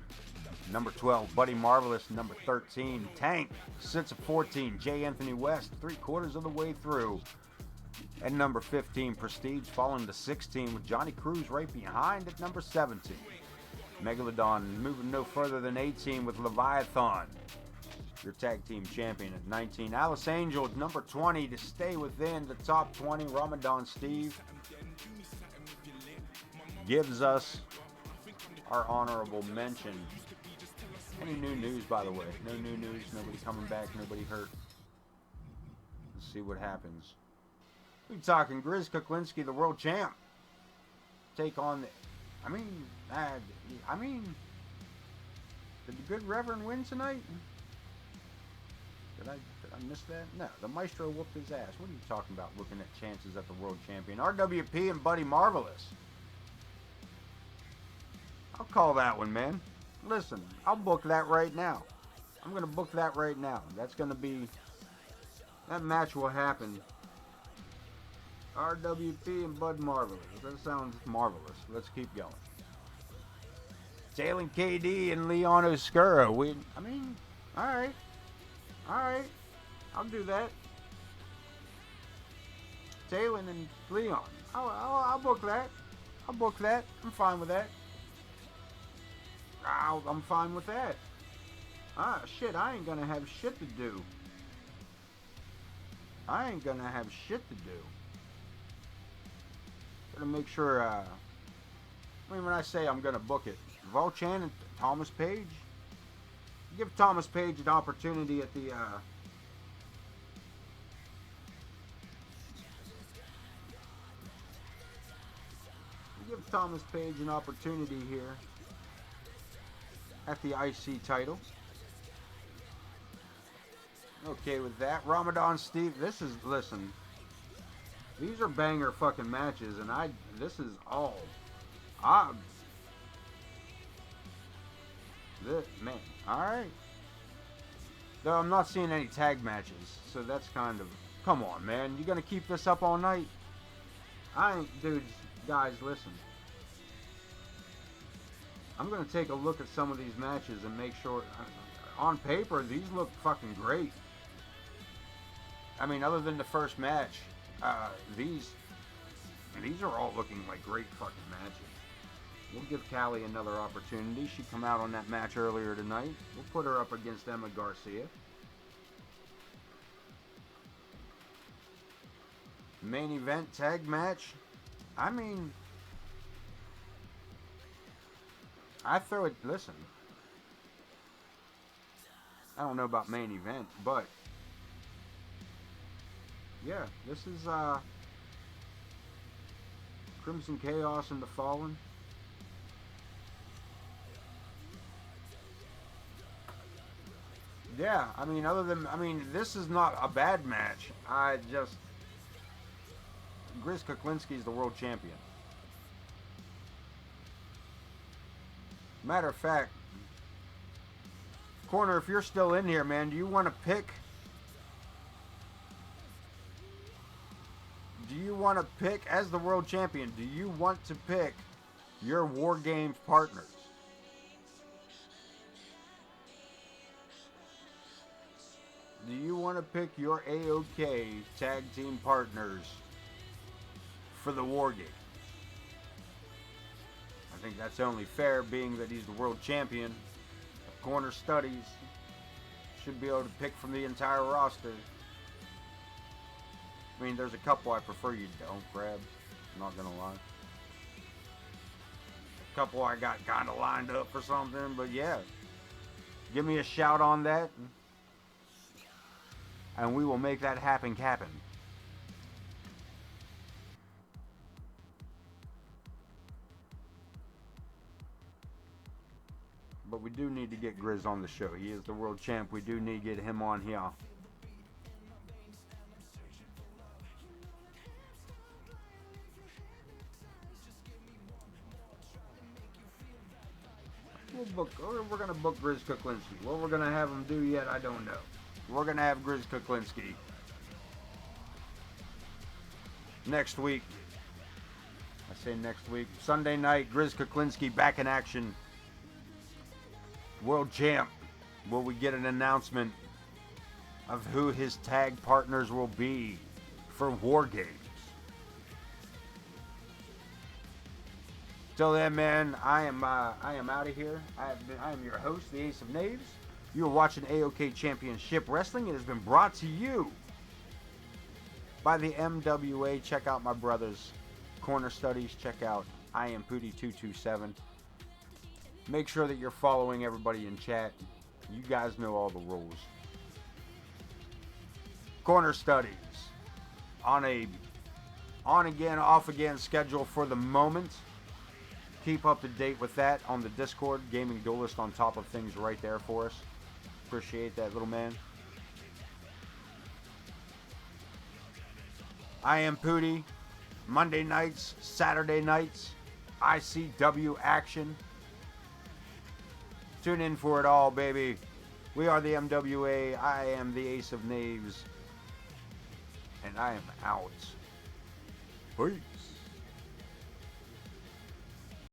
Number 12, Buddy Marvelous, number 13. Tank sits at 14. J. Anthony West, 3/4 of the way through. At number 15, Prestige falling to 16 with Johnny Cruz right behind at number 17. Megalodon moving no further than 18 with Leviathan, your tag team champion at 19. Alice Angel at number 20 to stay within the top 20. Ramadan Steve gives us our honorable mention. Any new news, by the way? No new news, nobody coming back, nobody hurt. Let's see what happens. We're talking Grizz Kuklinski, the world champ. Take on the... I mean, did the Good Reverend win tonight? Did I miss that? No, the Maestro whooped his ass. What are you talking about looking at chances at the world champion? RWP and Buddy Marvelous. I'll call that one, man. Listen, I'll book that right now. I'm going to book that right now. That's going to be... That match will happen. RWP and Bud Marvelous. That sounds marvelous. Let's keep going. Jalen KD and Leon Oscuro. Alright. Alright. I'll do that. Jalen and Leon. I'll book that. I'll book that. I'm fine with that. I'm fine with that. Shit, I ain't gonna have shit to do. I ain't gonna have shit to do. Gotta make sure, when I say I'm gonna book it, Volchan and Thomas Page, give Thomas Page an opportunity at the, give Thomas Page an opportunity here at the IC title. Okay with that. Ramadan Steve, listen, these are banger fucking matches, and this is all, man, alright. Though I'm not seeing any tag matches, so that's kind of, come on, man, you gonna keep this up all night? Dudes, guys, listen. I'm gonna take a look at some of these matches and make sure, on paper, these look fucking great. I mean, other than the first match, these are all looking like great fucking matches. We'll give Callie another opportunity. She come out on that match earlier tonight. We'll put her up against Emma Garcia. Main event tag match. I mean, I throw it, listen. I don't know about main event, but yeah, this is Crimson Chaos and the Fallen. Yeah, I mean, this is not a bad match. Grizz Kuklinski's the world champion. Matter of fact, Corner, if you're still in here, man, do you want to pick? Do you want to pick, as the world champion, do you want to pick your War Games partners? Do you want to pick your AoK tag team partners for the War Game? I think that's only fair, being that he's the world champion. Corner Studies should be able to pick from the entire roster. I mean, there's a couple I prefer you don't grab. I'm not gonna lie. A couple I got kind of lined up for something, but yeah, give me a shout on that, and we will make that happen. But we do need to get Grizz on the show. He is the world champ. We do need to get him on here. We're going to book Grizz Kuklinski. What we're going to have him do yet, I don't know. We're going to have Grizz Kuklinski next week. I say next week. Sunday night, Grizz Kuklinski back in action. World champ. Will we get an announcement of who his tag partners will be for War Games? Till then, man, I am out of here. I am your host, the Ace of Knaves. You are watching AoK Championship Wrestling. It has been brought to you by the MWA. Check out my brothers, Corner Studies. Check out I am Pooty227. Make sure that you're following everybody in chat. You guys know all the rules. Corner Studies on a on-again, off-again schedule for the moment. Keep up to date with that on the Discord. Gaming Duelist on top of things right there for us. Appreciate that, little man. I am Pooty. Monday nights, Saturday nights, ICW action. Tune in for it all, baby. We are the MWA. I am the Ace of Knaves. And I am out. Peace.